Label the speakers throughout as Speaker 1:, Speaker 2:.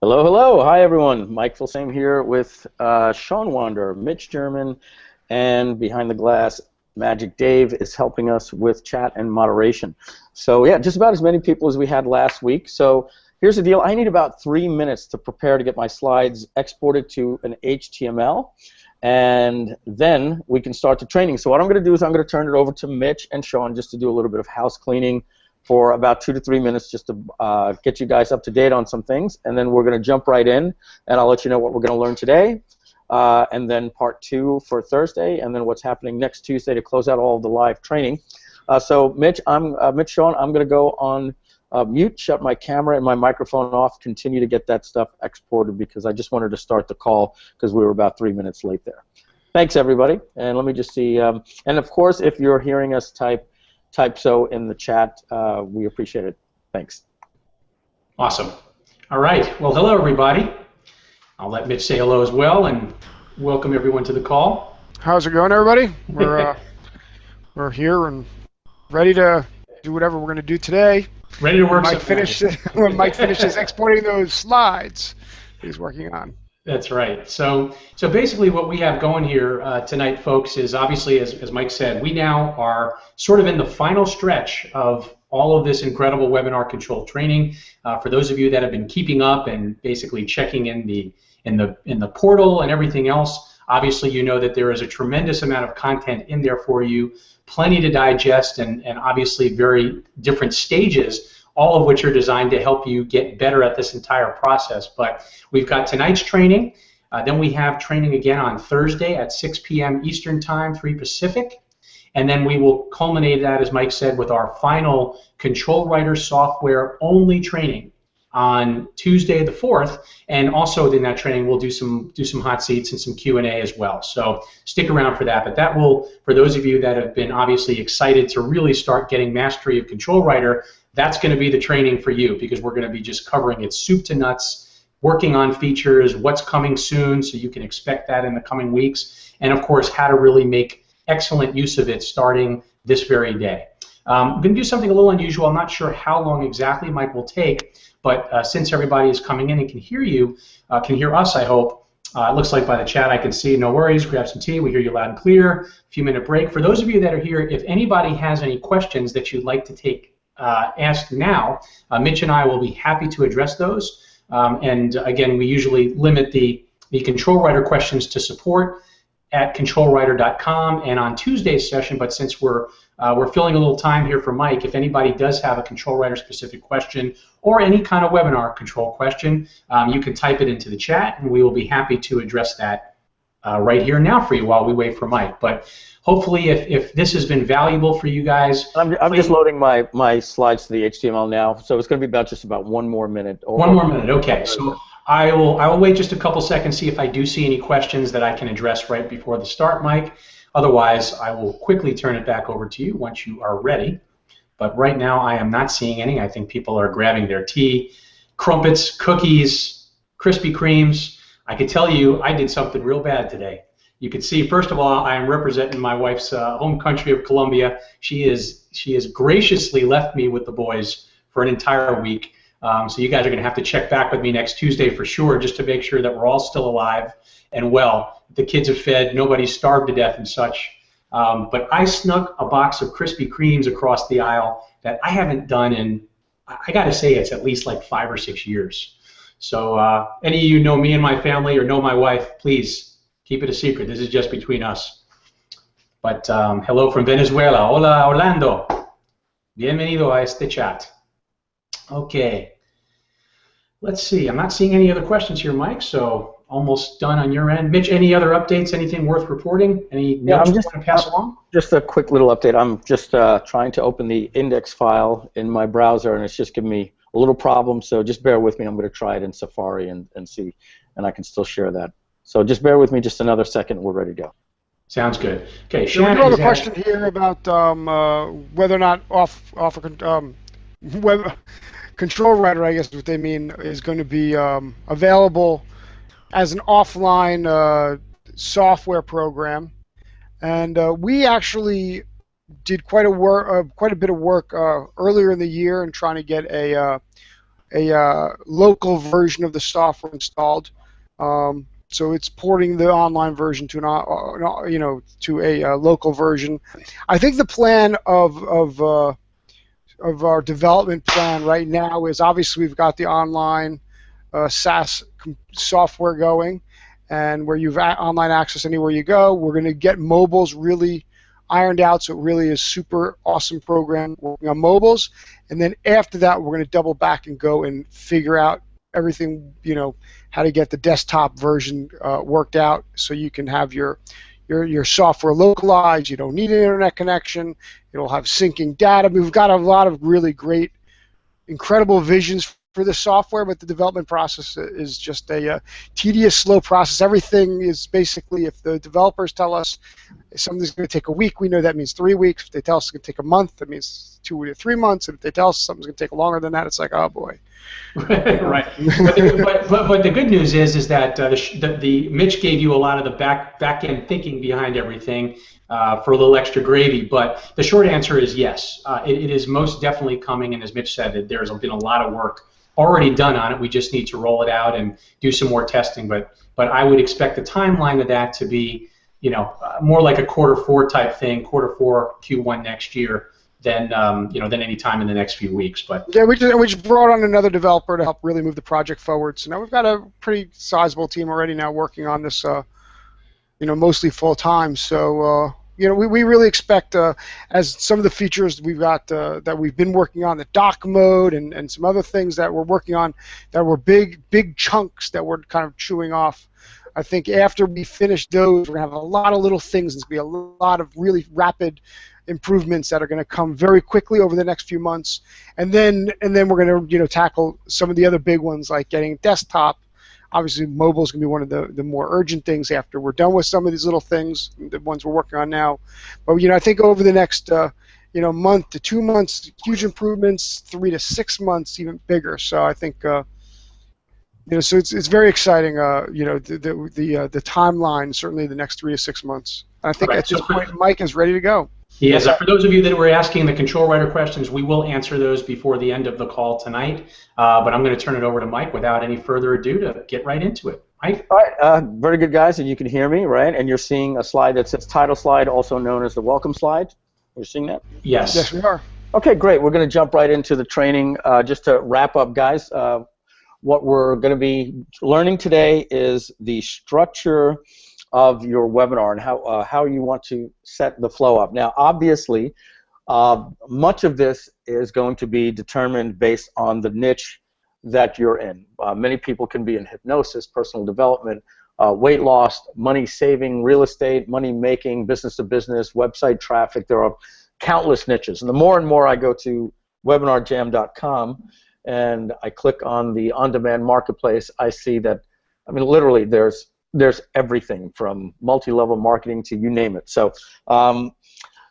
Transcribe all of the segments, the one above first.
Speaker 1: Hello, hello. Hi, everyone. Mike Filsame here with Sean Wander, Mitch German, and behind the glass, Magic Dave is helping us with chat and moderation. So, yeah, just about as many people as we had last week. So, here's the deal. I need about 3 minutes to prepare to get my slides exported to an HTML, and then we can start the training. So, what I'm going to do is I'm going to turn it over to Mitch and Sean just to do a little bit of house cleaning for about 2 to 3 minutes just to get you guys up to date on some things, and then we're going to jump right in, and I'll let you know what we're going to learn today, and then part 2 for Thursday, and then what's happening next Tuesday to close out all of the live training. So Mitch, Sean, I'm going to go on mute, shut my camera and my microphone off, continue to get that stuff exported because I just wanted to start the call because we were about 3 minutes late there. Thanks, everybody, and let me just see, and of course, if you're hearing us type so in the chat. We appreciate it. Thanks.
Speaker 2: Awesome. All right. Well, hello, everybody. I'll let Mitch say hello as well, and welcome everyone to the call.
Speaker 3: How's it going, everybody? We're here and ready to do whatever we're going to do today.
Speaker 2: Ready to work.
Speaker 3: When Mike finishes exporting those slides he's working on.
Speaker 2: That's right. So basically what we have going here tonight, folks, is obviously, as Mike said, we now are sort of in the final stretch of all of this incredible webinar control training. For those of you that have been keeping up and basically checking in the portal and everything else, obviously you know that there is a tremendous amount of content in there for you, plenty to digest, and obviously very different stages, all of which are designed to help you get better at this entire process. But we've got tonight's training, then we have training again on Thursday at 6 p.m. Eastern Time, 3 Pacific, and then we will culminate that, as Mike said, with our final Control Writer software only training on Tuesday the 4th, and also in that training we'll do some hot seats and some Q&A as well. So stick around for that. But that will, for those of you that have been obviously excited to really start getting mastery of Control Writer, that's going to be the training for you, because we're going to be just covering it soup to nuts, working on features, what's coming soon, so you can expect that in the coming weeks, and of course how to really make excellent use of it starting this very day. I'm going to do something a little unusual. I'm not sure how long exactly Mike will take, but since everybody is coming in and can hear you, can hear us, I hope. It looks like by the chat I can see. No worries. Grab some tea. We hear you loud and clear. A few-minute break. For those of you that are here, if anybody has any questions that you'd like to take asked now, Mitch and I will be happy to address those. And again, we usually limit the Control Writer questions to support at controlwriter.com and on Tuesday's session. But since we're filling a little time here for Mike, if anybody does have a Control Writer specific question or any kind of webinar control question, you can type it into the chat, and we will be happy to address that right here and now for you while we wait for Mike. But hopefully, if this has been valuable for you guys,
Speaker 1: I'm just loading my slides to the HTML now, so it's going to be just about 1 more minute.
Speaker 2: 1 more minute, okay. So I will wait just a couple seconds, see if I do see any questions that I can address right before the start, Mike. Otherwise, I will quickly turn it back over to you once you are ready. But right now, I am not seeing any. I think people are grabbing their tea, crumpets, cookies, Krispy Kremes. I can tell you, I did something real bad today. You can see, first of all, I am representing my wife's home country of Colombia. She has graciously left me with the boys for an entire week. So you guys are going to have to check back with me next Tuesday for sure, just to make sure that we're all still alive and well. The kids are fed, nobody's starved to death and such. But I snuck a box of Krispy Kremes across the aisle that I haven't done in, I got to say, it's at least like 5 or 6 years. So any of you know me and my family or know my wife, please keep it a secret. This is just between us. But hello from Venezuela. Hola, Orlando. Bienvenido a este chat. Okay. Let's see. I'm not seeing any other questions here, Mike, so almost done on your end. Mitch, any other updates, anything worth reporting? Any notes you want to pass along?
Speaker 1: Just a quick little update. I'm just trying to open the index file in my browser, and it's just giving me a little problem, so just bear with me. I'm going to try it in Safari and see, and I can still share that. So just bear with me just another second, and we're ready to go.
Speaker 2: Sounds good. Okay,
Speaker 3: Shannon. We do have a question here about whether or not Control Writer, I guess what they mean, is going to be available as an offline software program. And we actually did quite a bit of work earlier in the year in trying to get a local version of the software installed. So it's porting the online version to to a local version. I think the plan of our development plan right now is obviously we've got the online SaaS software going, and where you've online access anywhere you go. We're going to get mobiles really ironed out, so it really is super awesome program working on mobiles. And then after that, we're going to double back and go and figure out everything, how to get the desktop version worked out so you can have your software localized. You don't need an internet connection. It'll have syncing data. We've got a lot of really great, incredible visions for the software, but the development process is just a tedious, slow process. Everything is basically, if the developers tell us something's going to take a week, we know that means 3 weeks. If they tell us it's going to take a month, that means 2 to 3 months. And if they tell us something's going to take longer than that, it's like, oh boy.
Speaker 2: Right. But the good news is that the Mitch gave you a lot of the back end thinking behind everything for a little extra gravy. But the short answer is yes. It is most definitely coming, and as Mitch said, there's been a lot of work already done on it. We just need to roll it out and do some more testing. But I would expect the timeline of that to be, more like a Q4 type thing, Q4, Q1 next year, than any time in the next few weeks. But
Speaker 3: yeah, we just brought on another developer to help really move the project forward. So now we've got a pretty sizable team already now working on this, mostly full time. So we really expect, as some of the features we've got that we've been working on, the dock mode and some other things that we're working on that were big chunks that we're kind of chewing off. I think after we finish those, we're going to have a lot of little things. It's going to be a lot of really rapid improvements that are going to come very quickly over the next few months. And then we're going to tackle some of the other big ones like getting desktop. Obviously, mobile is going to be one of the more urgent things after we're done with some of these little things, the ones we're working on now. But I think over the next month to 2 months, huge improvements. 3 to 6 months, even bigger. So I think so it's very exciting. The timeline, certainly the next 3 to 6 months. And I think at this point, Mike is ready to go.
Speaker 2: Yes, for those of you that were asking the control writer questions, we will answer those before the end of the call tonight. But I'm going to turn it over to Mike without any further ado to get right into it. Mike?
Speaker 1: All right, very good, guys, and you can hear me, right? And you're seeing a slide that says title slide, also known as the welcome slide. You're seeing that?
Speaker 2: Yes.
Speaker 3: Yes, we are.
Speaker 1: Okay, great. We're going to jump right into the training. Just to wrap up, guys, what we're going to be learning today is the structure of your webinar and how you want to set the flow up. Now, obviously, much of this is going to be determined based on the niche that you're in. Many people can be in hypnosis, personal development, weight loss, money saving, real estate, money making, business to business, website traffic. There are countless niches. And the more and more I go to webinarjam.com and I click on the on-demand marketplace, I see that, literally there's everything from multi-level marketing to you name it. So,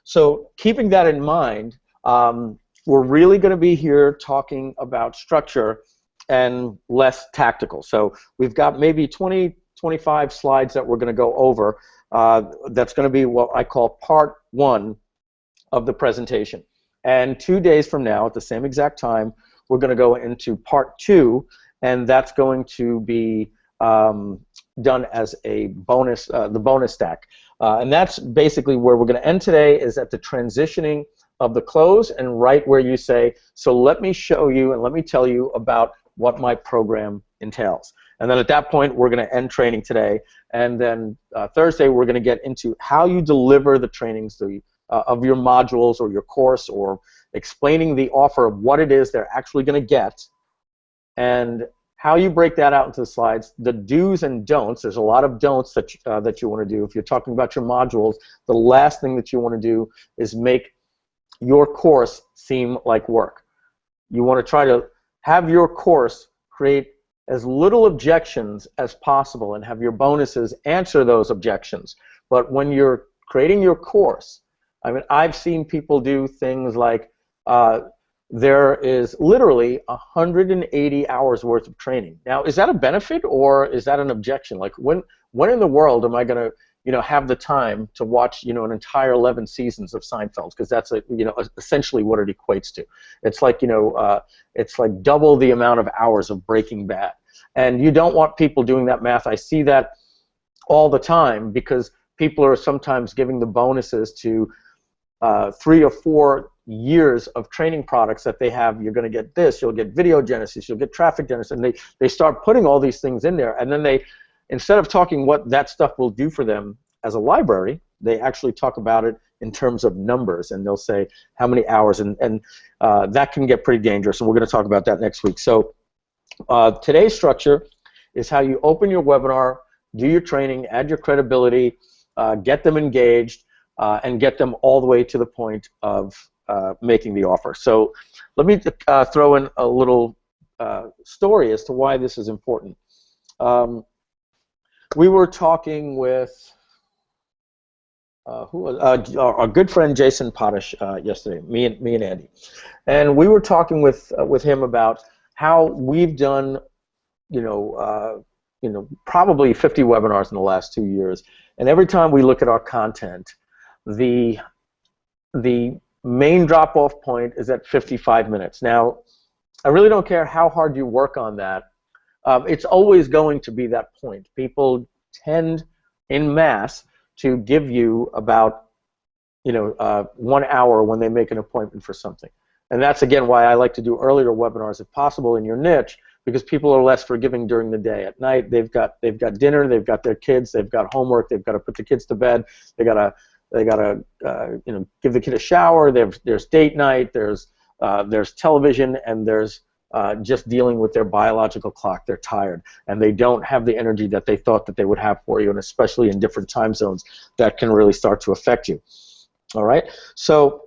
Speaker 1: so keeping that in mind, we're really going to be here talking about structure and less tactical. So we've got maybe 20, 25 slides that we're going to go over. That's going to be what I call part 1 of the presentation. And 2 days from now, at the same exact time, we're going to go into part 2, and that's going to be done as a bonus, the bonus stack. And that's basically where we're going to end today, is at the transitioning of the close and right where you say, so let me show you and let me tell you about what my program entails. And then at that point, we're going to end training today. And then Thursday, we're going to get into how you deliver the trainings of your modules or your course, or explaining the offer of what it is they're actually going to get, and how you break that out into the slides, the do's and don'ts. There's a lot of don'ts that you want to do. If you're talking about your modules, the last thing that you want to do is make your course seem like work. You want to try to have your course create as little objections as possible and have your bonuses answer those objections. But when you're creating your course, I've seen people do things like there is literally 180 hours worth of training. Now, is that a benefit or is that an objection? Like, when in the world am I going to, have the time to watch, an entire 11 seasons of Seinfeld, because that's essentially what it equates to. It's like, it's like double the amount of hours of Breaking Bad. And you don't want people doing that math. I see that all the time, because people are sometimes giving the bonuses to 3 or 4 years of training products that they have. You're going to get this, you'll get video genesis, you'll get traffic genesis, and they start putting all these things in there, and then they, instead of talking what that stuff will do for them as a library, they actually talk about it in terms of numbers, and they'll say how many hours, and that can get pretty dangerous, and we're going to talk about that next week. So today's structure is how you open your webinar, do your training, add your credibility, get them engaged, and get them all the way to the point of making the offer. So let me throw in a little story as to why this is important. We were talking with who was our good friend Jason Potash yesterday, me and Andy, and we were talking with him about how we've done, probably 50 webinars in the last 2 years, and every time we look at our content, the main drop-off point is at 55 minutes. Now, I really don't care how hard you work on that. It's always going to be that point. People tend, in mass, to give you about 1 hour when they make an appointment for something. And that's, again, why I like to do earlier webinars if possible in your niche, because people are less forgiving during the day. At night, they've got dinner, they've got their kids, they've got homework, they've got to put the kids to bed, they gotta give the kid a shower. There's date night, there's television, and there's just dealing with their biological clock. They're tired, and they don't have the energy that they thought that they would have for you, and especially in different time zones, that can really start to affect you. All right, so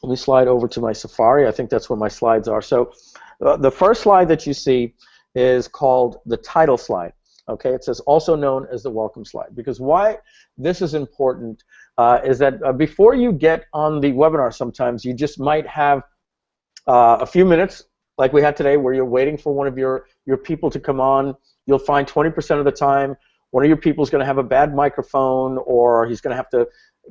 Speaker 1: let me slide over to my Safari. I think that's where my slides are. So the first slide that you see is called the title slide. Okay, it says also known as the welcome slide, because why this is important is that before you get on the webinar, sometimes you just might have a few minutes, like we had today, where you're waiting for one of your people to come on. You'll find 20% of the time one of your people is going to have a bad microphone, or he's going to have to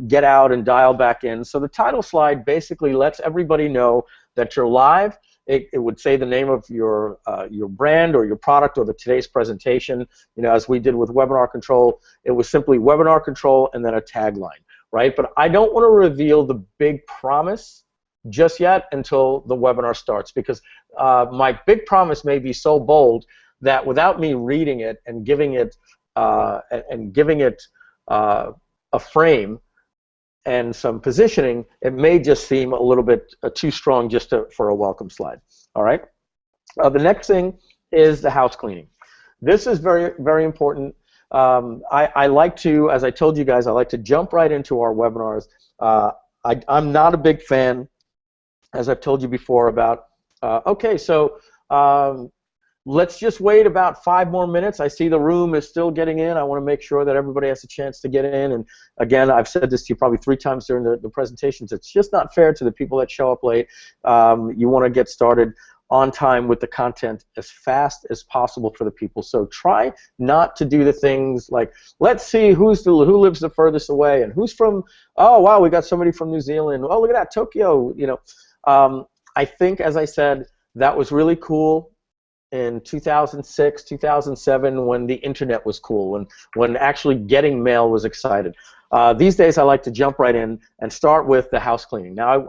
Speaker 1: get out and dial back in. So the title slide basically lets everybody know that you're live. It would say the name of your brand or your product or today's presentation. As we did with Webinar Control, it was simply Webinar Control and then a tagline, right? But I don't want to reveal the big promise just yet until the webinar starts, because my big promise may be so bold that without me reading it and giving it a frame and some positioning, it may just seem a little bit too strong just for a welcome slide. All right. The next thing is the house cleaning. This is very, very important. I like to, as I told you guys, I like to jump right into our webinars. I'm not a big fan, as I've told you before, about okay, so let's just wait about 5 more minutes. I see the room is still getting in. I want to make sure that everybody has a chance to get in. And again, I've said this to you probably 3 times during the presentations. It's just not fair to the people that show up late. You want to get started on time with the content as fast as possible for the people. So try not to do the things like, let's see who lives the furthest away and who's from, oh wow, we got somebody from New Zealand. Oh, look at that, Tokyo. I think, as I said, that was really cool in 2006, 2007, when the internet was cool, when actually getting mail was excited. These days, I like to jump right in and start with the house cleaning. Now,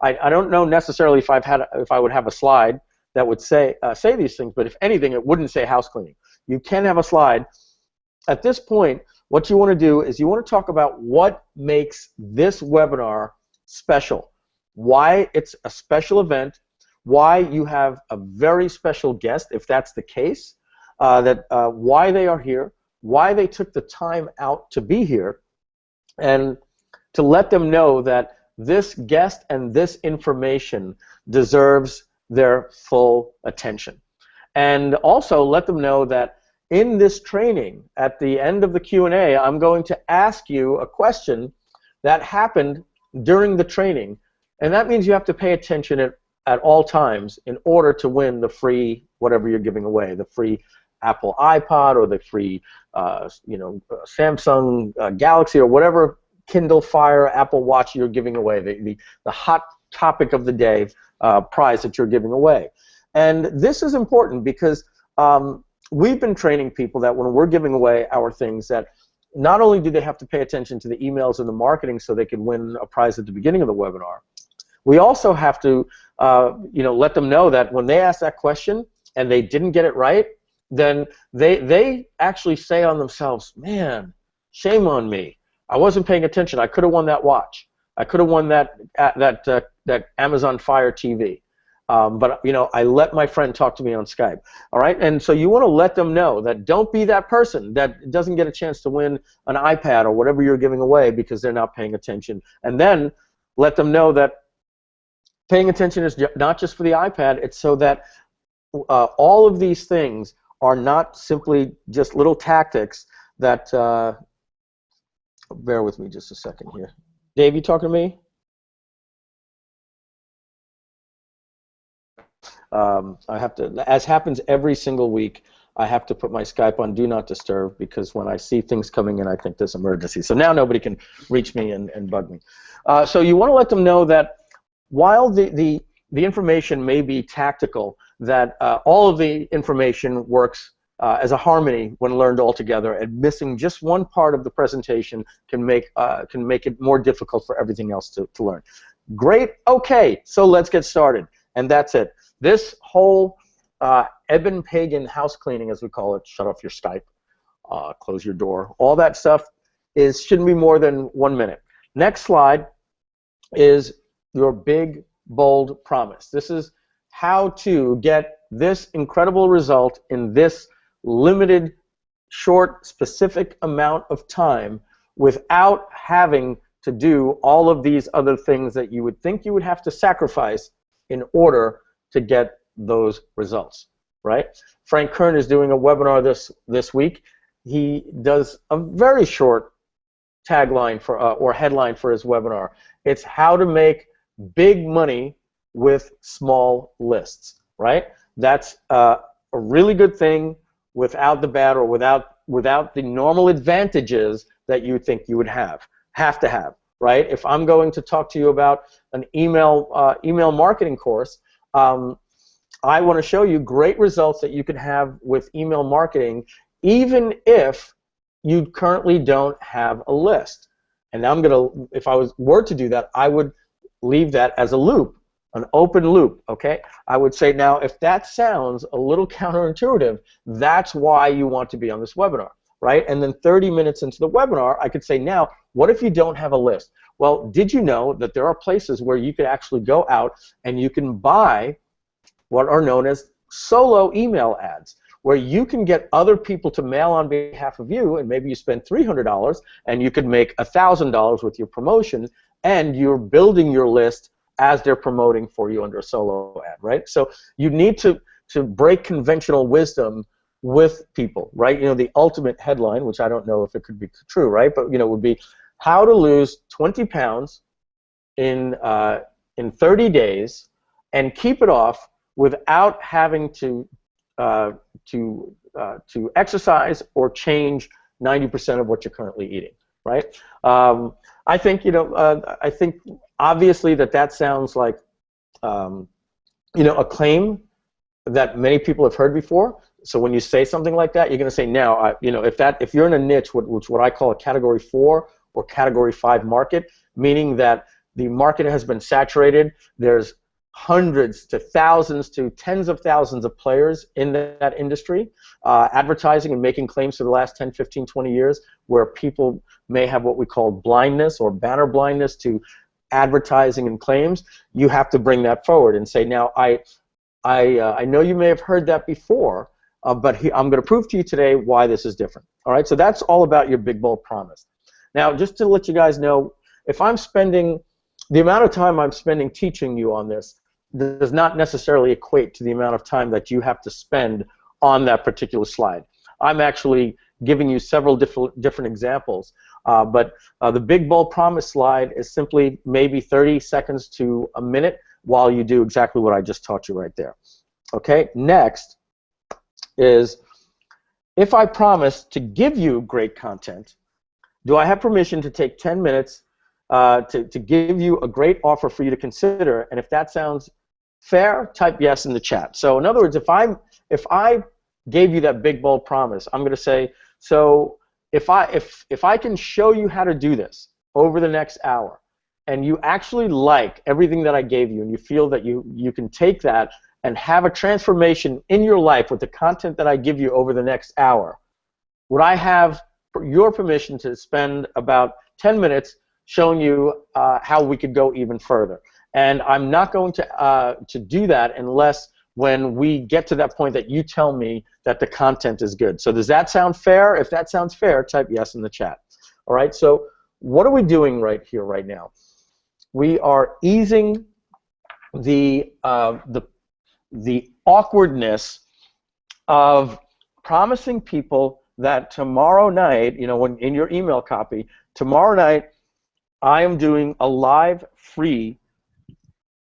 Speaker 1: I don't know necessarily if I would have a slide that would say these things, but if anything, it wouldn't say house cleaning. You can have a slide. At this point, what you want to do is you want to talk about what makes this webinar special, why it's a special event, why you have a very special guest, if that's the case, why they are here, why they took the time out to be here, and to let them know that this guest and this information deserves their full attention. And also let them know that in this training, at the end of the Q&A, I'm going to ask you a question that happened during the training, and that means you have to pay attention at all times in order to win the free, whatever you're giving away, the free Apple iPod or the free Samsung Galaxy or whatever Kindle Fire, Apple Watch you're giving away, the hot topic of the day prize that you're giving away. And this is important because we've been training people that when we're giving away our things, that not only do they have to pay attention to the emails and the marketing so they can win a prize at the beginning of the webinar, we also have to let them know that when they ask that question and they didn't get it right, then they actually say on themselves, man, shame on me. I wasn't paying attention. I could have won that watch. I could have won that Amazon Fire TV. But I let my friend talk to me on Skype. All right, and so you want to let them know that don't be that person that doesn't get a chance to win an iPad or whatever you're giving away because they're not paying attention. And then let them know that paying attention is not just for the iPad. It's so that all of these things are not simply just little tactics that. Bear with me just a second here. Dave, you talking to me? I have to, as happens every single week, I have to put my Skype on Do Not Disturb because when I see things coming in, I think there's emergency. So now nobody can reach me and bug me. So you want to let them know that while the information may be tactical, that all of the information works as a harmony when learned all together, and missing just one part of the presentation can make it more difficult for everything else to learn. Great, okay, so let's get started, and that's it. This whole Eben Pagan house cleaning, as we call it, shut off your Skype, close your door, all that stuff shouldn't be more than 1 minute. Next slide is your big, bold promise. This is how to get this incredible result in this limited, short, specific amount of time without having to do all of these other things that you would think you would have to sacrifice in order to get those results, right? Frank Kern is doing a webinar this week. He does a very short tagline for or headline for his webinar. It's how to make big money with small lists, right? That's a really good thing without the bad or without the normal advantages that you think you would have to have, right? If I'm going to talk to you about an email marketing course, I want to show you great results that you can have with email marketing, even if you currently don't have a list. And now if I were to do that, I would leave that as a loop, an open loop, okay? I would say, now, if that sounds a little counterintuitive, that's why you want to be on this webinar, right? And then 30 minutes into the webinar, I could say, now, what if you don't have a list? Well, did you know that there are places where you could actually go out and you can buy what are known as solo email ads, where you can get other people to mail on behalf of you, and maybe you spend $300 and you could make $1,000 with your promotion, and you're building your list as they're promoting for you under a solo ad, right? So you need to break conventional wisdom with people, right? The ultimate headline, which I don't know if it could be true, right? But would be how to lose 20 pounds in 30 days and keep it off without having to exercise or change 90% of what you're currently eating, right? I think I think obviously that sounds like a claim that many people have heard before. So when you say something like that, you're going to say, now, if you're in a niche, which what I call a Category 4 or Category 5 market, meaning that the market has been saturated, there's hundreds to thousands to tens of thousands of players in that industry, advertising and making claims for the last 10, 15, 20 years, where people may have what we call blindness or banner blindness to advertising and claims. You have to bring that forward and say, now, I know you may have heard that before, but I'm going to prove to you today why this is different. All right, so that's all about your big, bold promise. Now, just to let you guys know, if I'm spending the amount of time I'm spending teaching you on this does not necessarily equate to the amount of time that you have to spend on that particular slide. I'm actually giving you several different examples, but the big, bold promise slide is simply maybe 30 seconds to a minute while you do exactly what I just taught you right there. Okay, next is if I promise to give you great content, do I have permission to take 10 minutes to give you a great offer for you to consider? And if that sounds fair, type yes in the chat. So in other words, if I gave you that big bold promise, I'm going to say, so if I can show you how to do this over the next hour, and you actually like everything that I gave you, and you feel that you can take that and have a transformation in your life with the content that I give you over the next hour, would I have your permission to spend about 10 minutes showing you how we could go even further? And I'm not going to do that unless when we get to that point that you tell me that the content is good. So does that sound fair? If that sounds fair, type yes in the chat. All right, so what are we doing right here, right now? We are easing the awkwardness of promising people that tomorrow night, you know, when in your email copy, tomorrow night I am doing a live free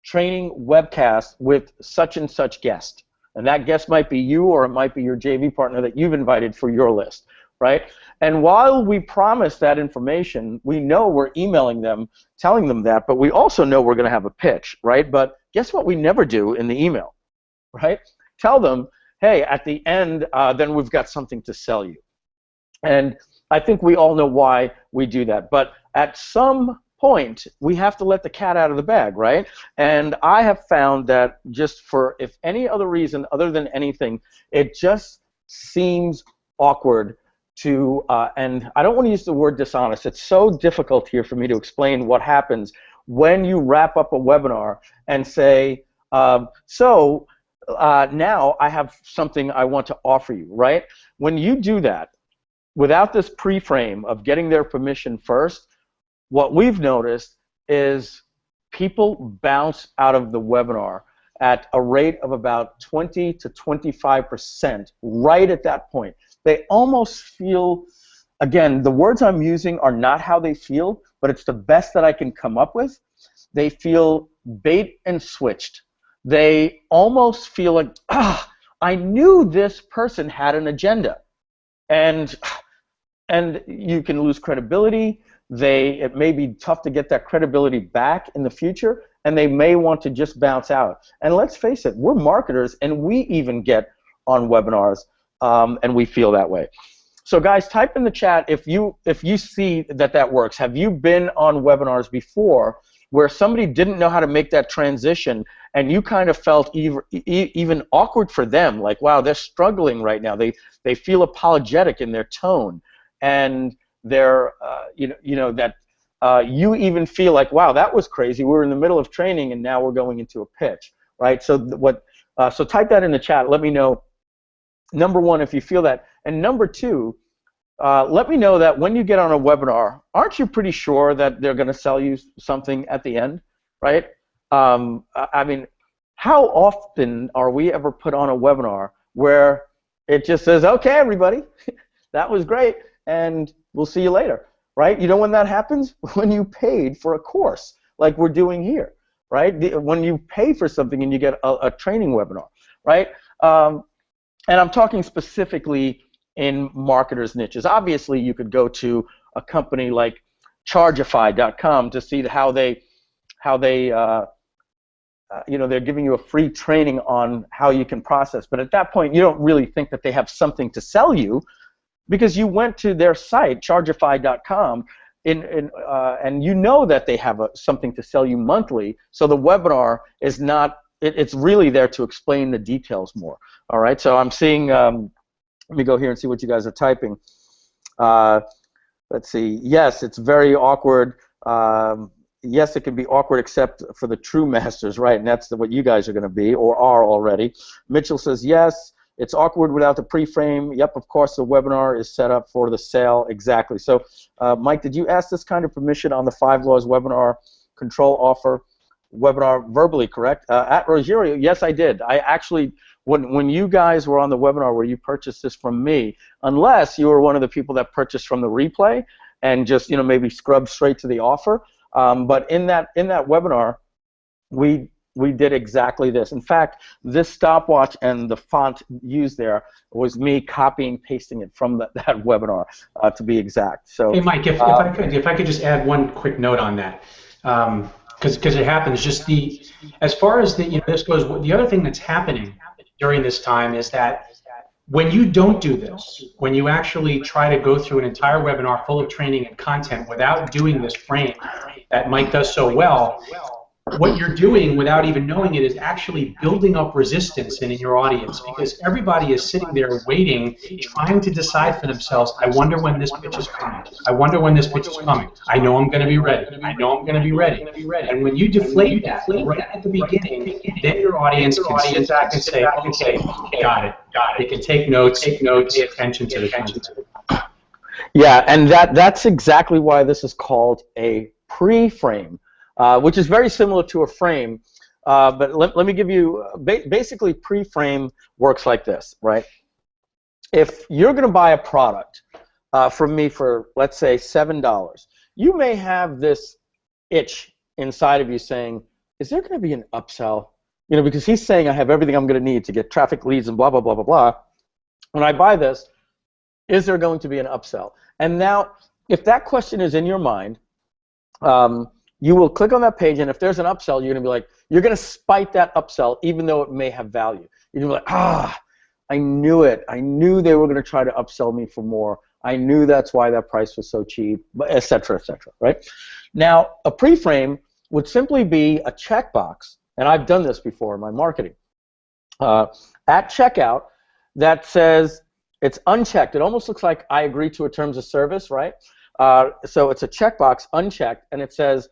Speaker 1: training webcast with such and such guest. And that guest might be you, or it might be your JV partner that you've invited for your list, right? And while we promise that information, we know we're emailing them, telling them that, but we also know we're going to have a pitch, right? But guess what we never do in the email, right? Tell them, hey, at the end, then we've got something to sell you. And I think we all know why we do that. But at some point, we have to let the cat out of the bag, right? And I have found that just for, if any other reason other than anything, it just seems awkward to, and I don't want to use the word dishonest. It's so difficult here for me to explain what happens when you wrap up a webinar and say, now I have something I want to offer you, right? When you do that, without this pre-frame of getting their permission first, what we've noticed is people bounce out of the webinar at a rate of about 20 to 25% right at that point. They almost feel, again, the words I'm using are not how they feel, but it's the best that I can come up with. They feel bait and switched. They almost feel like, I knew this person had an agenda. And you can lose credibility. It may be tough to get that credibility back in the future, and they may want to just bounce out. And let's face it, we're marketers, and we even get on webinars, and we feel that way. So guys, type in the chat if you see that works. Have you been on webinars before where somebody didn't know how to make that transition, and you kind of felt even awkward for them, like, wow, they're struggling right now. They feel apologetic in their tone, and they're you even feel like, wow, that was crazy. We were in the middle of training, and now we're going into a pitch, right? So so type that in the chat. Let me know, number one, if you feel that, and number two, let me know that when you get on a webinar, aren't you pretty sure that they're going to sell you something at the end, right? I mean, how often are we ever put on a webinar where it just says, okay, everybody, that was great, and we'll see you later, right? You know when that happens? When you paid for a course, like we're doing here, right? When you pay for something and you get a training webinar, right? And I'm talking specifically in marketers' niches. Obviously, you could go to a company like Chargeify.com to see how they they're giving you a free training on how you can process. But at that point, you don't really think that they have something to sell you, because you went to their site, Chargeify.com, and you know that they have something to sell you monthly. So the webinar is not. It's really there to explain the details more. All right. So I'm seeing. Let me go here and see what you guys are typing. Let's see. Yes, it's very awkward. Yes, it can be awkward except for the true masters, right? And that's what you guys are going to be or are already. Mitchell says, yes, it's awkward without the pre-frame. Yep, of course, the webinar is set up for the sale. Exactly. So, Mike, did you ask this kind of permission on the 5 Laws webinar control offer webinar verbally, correct? At Rogerio, yes, I did. I actually, when you guys were on the webinar where you purchased this from me, unless you were one of the people that purchased from the replay and just maybe scrubbed straight to the offer, but in that webinar, we we did exactly this. In fact, this stopwatch and the font used there was me copying, pasting it from that webinar, to be exact. So,
Speaker 2: hey, Mike, if I could just add one quick note on that, because it happens. Just as far as this goes, the other thing that's happening during this time is that when you don't do this, when you actually try to go through an entire webinar full of training and content without doing this frame that Mike does so well, what you're doing without even knowing it is actually building up resistance in your audience, because everybody is sitting there waiting, trying to decide for themselves, I wonder when this pitch is coming. I wonder when this pitch is coming. I know I'm going to be ready. I know I'm going to be ready. And when you deflate that right at the beginning, then your audience can sit back and say, okay, got it. They can take notes, pay attention to the content.
Speaker 1: Yeah, and that's exactly why this is called a pre-frame. Which is very similar to a frame, but let me give you, basically pre-frame works like this, right? If you're going to buy a product from me for, let's say, $7, you may have this itch inside of you saying, is there going to be an upsell? You know, because he's saying I have everything I'm going to need to get traffic, leads, and blah, blah, blah, blah, blah. When I buy this, is there going to be an upsell? And now, if that question is in your mind, you will click on that page, and if there's an upsell, you're going to be like, you're going to spite that upsell even though it may have value. You're going to be like, I knew it. I knew they were going to try to upsell me for more. I knew that's why that price was so cheap, et cetera, right? Now, a pre-frame would simply be a checkbox, and I've done this before in my marketing, at checkout that says it's unchecked. It almost looks like I agree to a terms of service, right? So it's a checkbox, unchecked, and it says,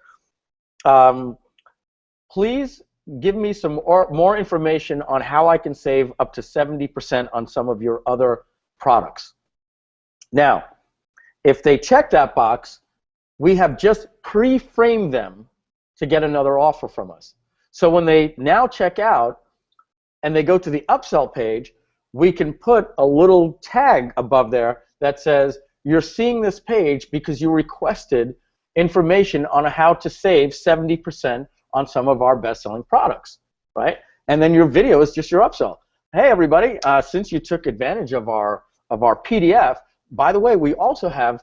Speaker 1: please give me some more information on how I can save up to 70% on some of your other products. Now, if they check that box, we have just pre-framed them to get another offer from us. So when they now check out and they go to the upsell page, we can put a little tag above there that says, you're seeing this page because you requested information on how to save 70% on some of our best-selling products, right? And then your video is just your upsell. Hey, everybody, since you took advantage of our PDF, by the way, we also have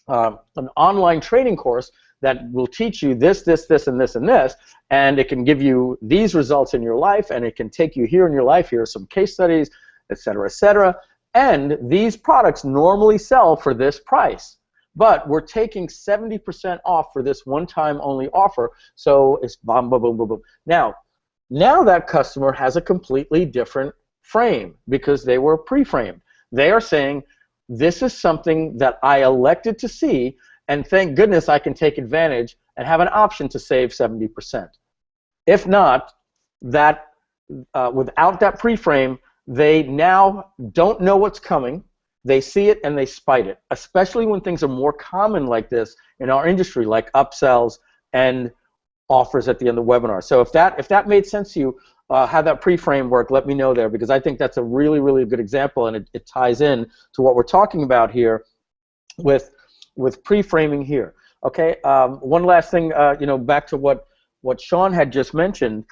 Speaker 1: an online training course that will teach you this, this, this, and this, and this, and it can give you these results in your life, and it can take you here in your life. Here are some case studies, et cetera, et cetera. And these products normally sell for this price. But we're taking 70% off for this one-time only offer, so it's boom, boom, boom, boom, boom. Now that customer has a completely different frame because they were pre-framed. They are saying, this is something that I elected to see, and thank goodness I can take advantage and have an option to save 70%. If not, without that pre-frame, they now don't know what's coming. They see it and they spite it, especially when things are more common like this in our industry, like upsells and offers at the end of the webinar. So if that made sense to you, how that pre-frame work, let me know there, because I think that's a really, really good example, and it ties in to what we're talking about here with pre-framing here. Okay, one last thing, back to what Sean had just mentioned.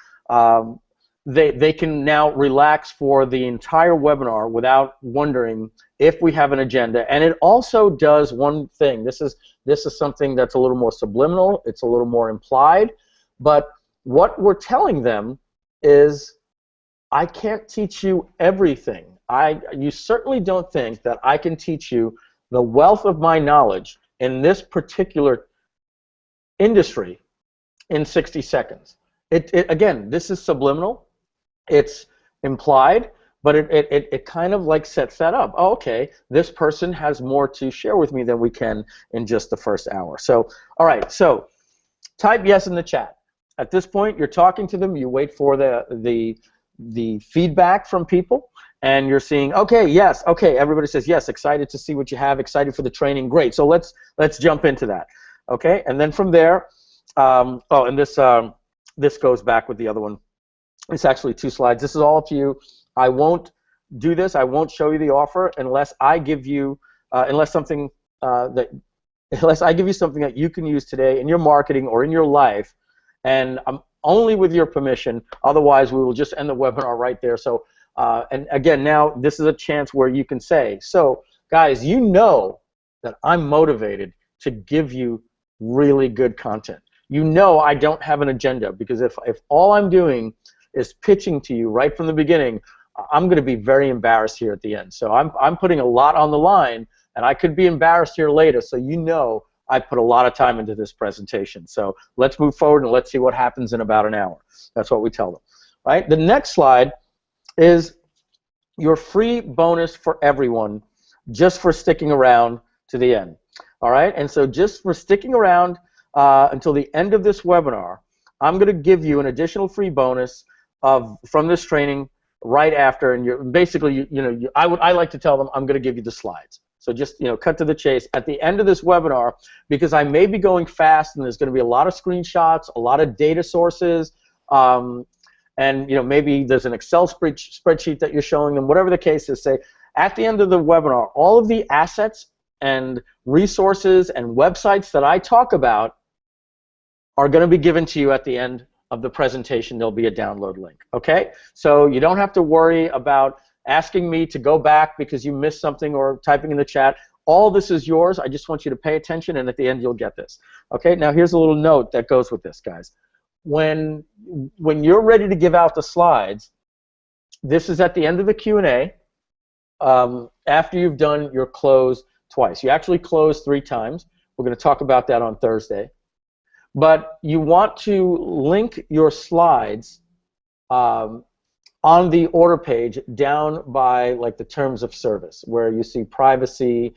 Speaker 1: They can now relax for the entire webinar without wondering if we have an agenda. And it also does one thing. This is something that's a little more subliminal. It's a little more implied. But what we're telling them is, I can't teach you everything. You certainly don't think that I can teach you the wealth of my knowledge in this particular industry in 60 seconds. Again, this is subliminal. It's implied, but it kind of like sets that up. Oh, okay, this person has more to share with me than we can in just the first hour. So, all right, so type yes in the chat. At this point, you're talking to them. You wait for the feedback from people, and you're seeing, okay, yes, okay, everybody says yes, excited to see what you have, excited for the training, great. So let's jump into that, okay? And then from there, and this goes back with the other one. It's actually 2 slides. This is all up to you. I won't do this. I won't show you the offer unless I give you, unless I give you something that you can use today in your marketing or in your life. And only with your permission. Otherwise, we will just end the webinar right there. So, and again, now this is a chance where you can say, so guys, you know that I'm motivated to give you really good content. You know I don't have an agenda, because if all I'm doing is pitching to you right from the beginning, I'm going to be very embarrassed here at the end. So I'm putting a lot on the line, and I could be embarrassed here later, so you know I put a lot of time into this presentation. So let's move forward and let's see what happens in about an hour. That's what we tell them. Right? The next slide is your free bonus for everyone just for sticking around to the end. All right? And so just for sticking around until the end of this webinar, I'm going to give you an additional free bonus from this training right after. And you're basically, I like to tell them I'm going to give you the slides. So just cut to the chase at the end of this webinar, because I may be going fast and there's going to be a lot of screenshots, a lot of data sources, and maybe there's an Excel spreadsheet that you're showing them. Whatever the case is, say at the end of the webinar, all of the assets and resources and websites that I talk about are going to be given to you at the end of the presentation. There'll be a download link. Okay, so you don't have to worry about asking me to go back because you missed something or typing in the chat. All this is yours. I just want you to pay attention, and at the end you'll get this. Okay, now here's a little note that goes with this, guys. When you're ready to give out the slides, this is at the end of the Q&A, after you've done your close twice. You actually close 3 times. We're going to talk about that on Thursday. But you want to link your slides on the order page down by like the terms of service, where you see privacy,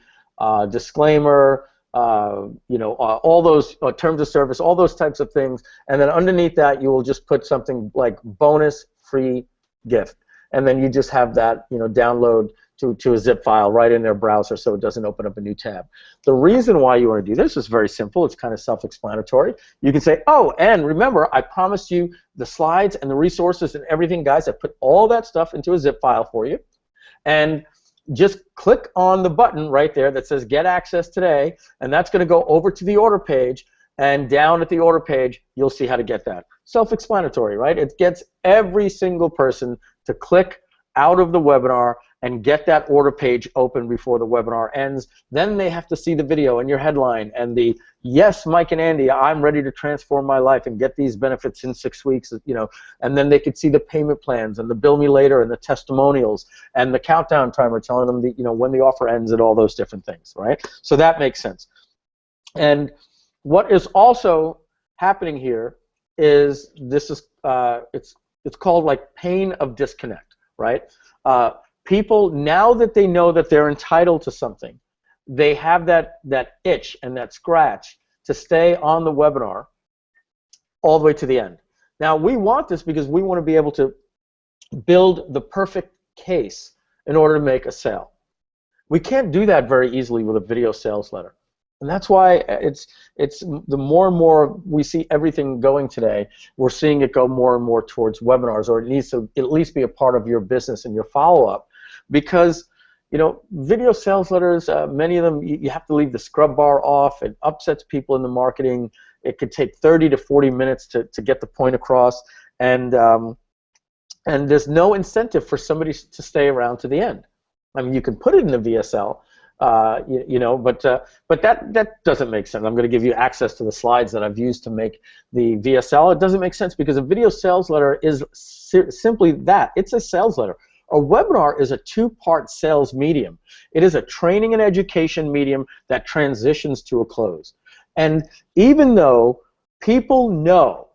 Speaker 1: disclaimer, all those terms of service, all those types of things, and then underneath that you will just put something like bonus free gift, and then you just have that download to a zip file right in their browser, so it doesn't open up a new tab. The reason why you want to do this is very simple. It's kind of self-explanatory. You can say, oh, and remember, I promised you the slides and the resources and everything, guys. I put all that stuff into a zip file for you, and just click on the button right there that says Get Access Today, and that's going to go over to the order page, and down at the order page, you'll see how to get that. Self-explanatory, right? It gets every single person to click out of the webinar and get that order page open before the webinar ends. Then they have to see the video and your headline and the, yes, Mike and Andy, I'm ready to transform my life and get these benefits in 6 weeks, and then they could see the payment plans and the bill me later and the testimonials and the countdown timer telling them when the offer ends and all those different things, right? So that makes sense. And what is also happening here is this is it's called like pain of disconnect, right? People, now that they know that they're entitled to something, they have that itch and that scratch to stay on the webinar all the way to the end. Now, we want this because we want to be able to build the perfect case in order to make a sale. We can't do that very easily with a video sales letter. And that's why it's the more and more we see everything going today, we're seeing it go more and more towards webinars, or it needs to at least be a part of your business and your follow-up. Because video sales letters, many of them, you have to leave the scrub bar off. It upsets people in the marketing. It could take 30 to 40 minutes to get the point across, and there's no incentive for somebody to stay around to the end. I mean, you can put it in the VSL, but that doesn't make sense. I'm going to give you access to the slides that I've used to make the VSL. It doesn't make sense because a video sales letter is simply that. It's a sales letter. A webinar is a 2-part sales medium. It is a training and education medium that transitions to a close. And even though people know,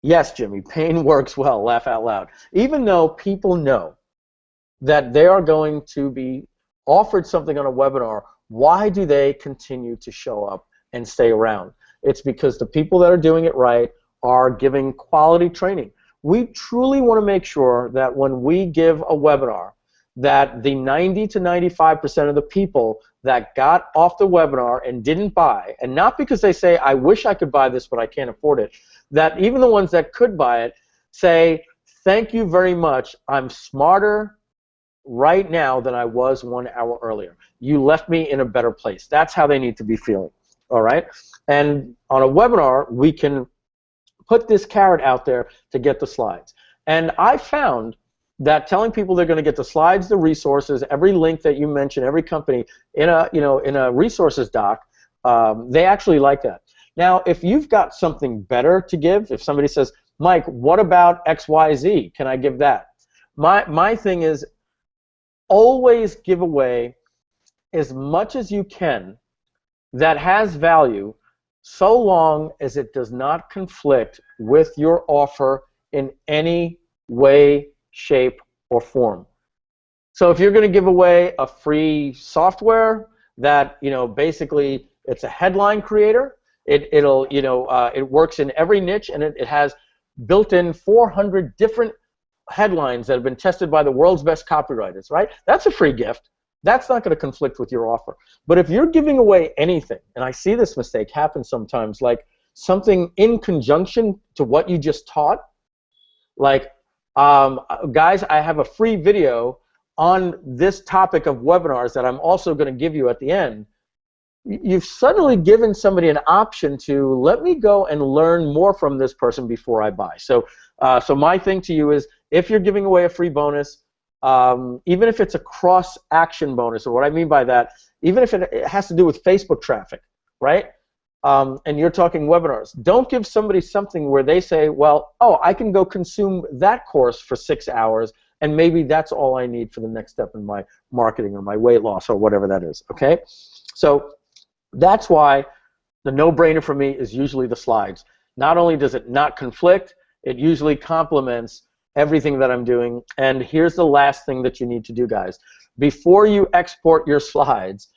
Speaker 1: yes, Jimmy, pain works well, laugh out loud, even though people know that they are going to be offered something on a webinar, why do they continue to show up and stay around? It's because the people that are doing it right are giving quality training. We truly want to make sure that when we give a webinar, that the 90 to 95% of the people that got off the webinar and didn't buy, and not because they say, I wish I could buy this but I can't afford it, that even the ones that could buy it say, thank you very much, I'm smarter right now than I was 1 hour earlier. You left me in a better place. That's how they need to be feeling, all right? And on a webinar, we can put this carrot out there to get the slides. And I found that telling people they're going to get the slides, the resources, every link that you mention, every company in a resources doc, they actually like that. Now, if you've got something better to give, if somebody says, Mike, what about XYZ? Can I give that? My thing is always give away as much as you can that has value, so long as it does not conflict with your offer in any way, shape, or form. So if you're going to give away a free software that, basically it's a headline creator, it works in every niche, and it has built-in 400 different headlines that have been tested by the world's best copywriters, right? That's a free gift. That's not going to conflict with your offer. But if you're giving away anything, and I see this mistake happen sometimes, like something in conjunction to what you just taught, like, guys, I have a free video on this topic of webinars that I'm also going to give you at the end. You've suddenly given somebody an option to, let me go and learn more from this person before I buy. So my thing to you is, if you're giving away a free bonus, even if it's a cross-action bonus, or what I mean by that, even if it has to do with Facebook traffic, right? And you're talking webinars, don't give somebody something where they say, well, oh, I can go consume that course for 6 hours, and maybe that's all I need for the next step in my marketing or my weight loss or whatever that is, okay? So that's why the no-brainer for me is usually the slides. Not only does it not conflict, it usually complements everything that I'm doing. And here's the last thing that you need to do, guys. Before you export your slides,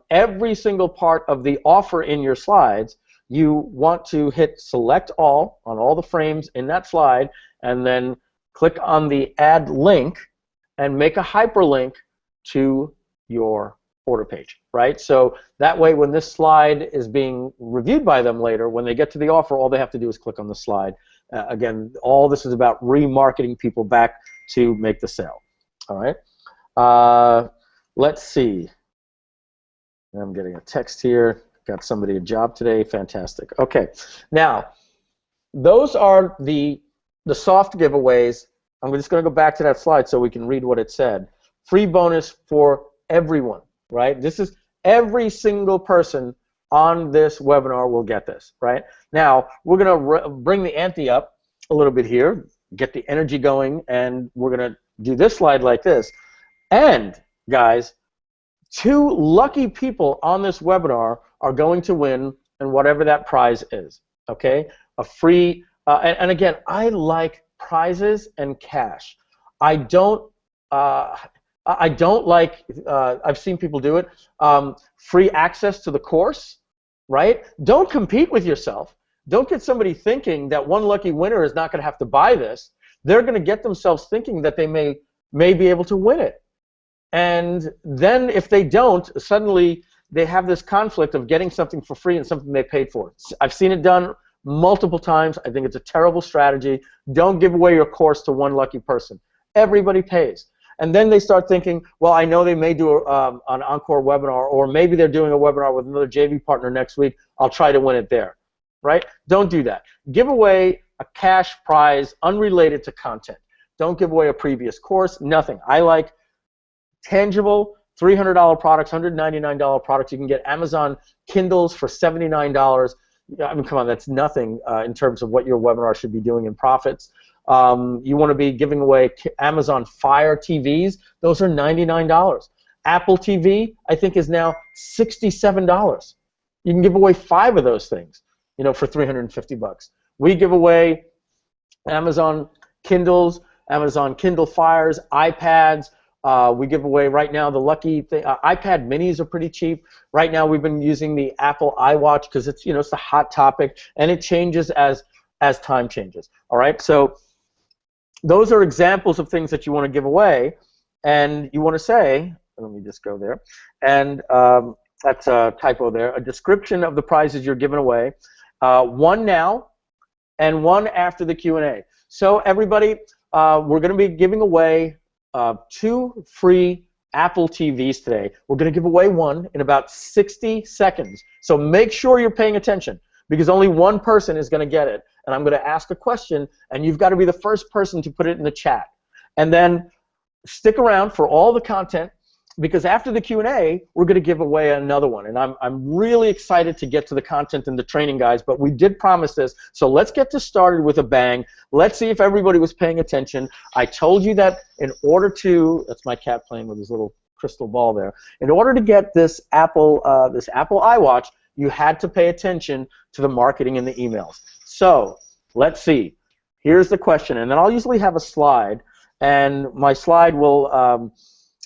Speaker 1: every single part of the offer in your slides, you want to hit select all on all the frames in that slide, and then click on the add link and make a hyperlink to your order page, right? So that way, when this slide is being reviewed by them later, when they get to the offer, all they have to do is click on the slide. Again, all this is about remarketing people back to make the sale. All right. Let's see. I'm getting a text here. Got somebody a job today. Fantastic. Okay. Now, those are the soft giveaways. I'm just going to go back to that slide so we can read what it said. Free bonus for everyone, right? This is every single person on this webinar will get this, right? Now, we're going to bring the ante up a little bit here, get the energy going, and we're going to do this slide like this. And, guys, 2 lucky people on this webinar are going to win, and whatever that prize is, okay? A free, and again, I like prizes and cash. I don't like, I've seen people do it, free access to the course, right? Don't compete with yourself. Don't get somebody thinking that one lucky winner is not going to have to buy this. They're going to get themselves thinking that they may be able to win it. And then if they don't, suddenly they have this conflict of getting something for free and something they paid for. I've seen it done multiple times. I think it's a terrible strategy. Don't give away your course to one lucky person. Everybody pays. And then they start thinking, well, I know they may do an encore webinar, or maybe they're doing a webinar with another JV partner next week. I'll try to win it there, right? Don't do that. Give away a cash prize unrelated to content. Don't give away a previous course, nothing. I like tangible $300 products, $199 products. You can get Amazon Kindles for $79. I mean, come on, that's nothing in terms of what your webinar should be doing in profits. You want to be giving away Amazon Fire TVs. Those are $99. Apple TV, I think, is now $67. You can give away 5 of those things, for $350. We give away Amazon Kindles, Amazon Kindle Fires, iPads. We give away right now the lucky thing. iPad minis are pretty cheap. Right now we've been using the Apple iWatch because it's it's a hot topic, and it changes as time changes. All right, so those are examples of things that you want to give away, and you want to say, let me just go there, and that's a typo there, a description of the prizes you're giving away, one now and one after the Q&A. So everybody, we're going to be giving away 2 free Apple TVs today. We're going to give away one in about 60 seconds. So make sure you're paying attention, because only one person is going to get it. and I'm going to ask a question, and you've got to be the first person to put it in the chat. And then stick around for all the content, because after the Q&A, we're going to give away another one. And I'm really excited to get to the content and the training, guys, but we did promise this. So let's get this started with a bang. Let's see if everybody was paying attention. I told you that in order to, that's my cat playing with his little crystal ball there. In order to get this Apple iWatch, you had to pay attention to the marketing and the emails. So let's see. Here's the question, and then I'll usually have a slide, and my slide will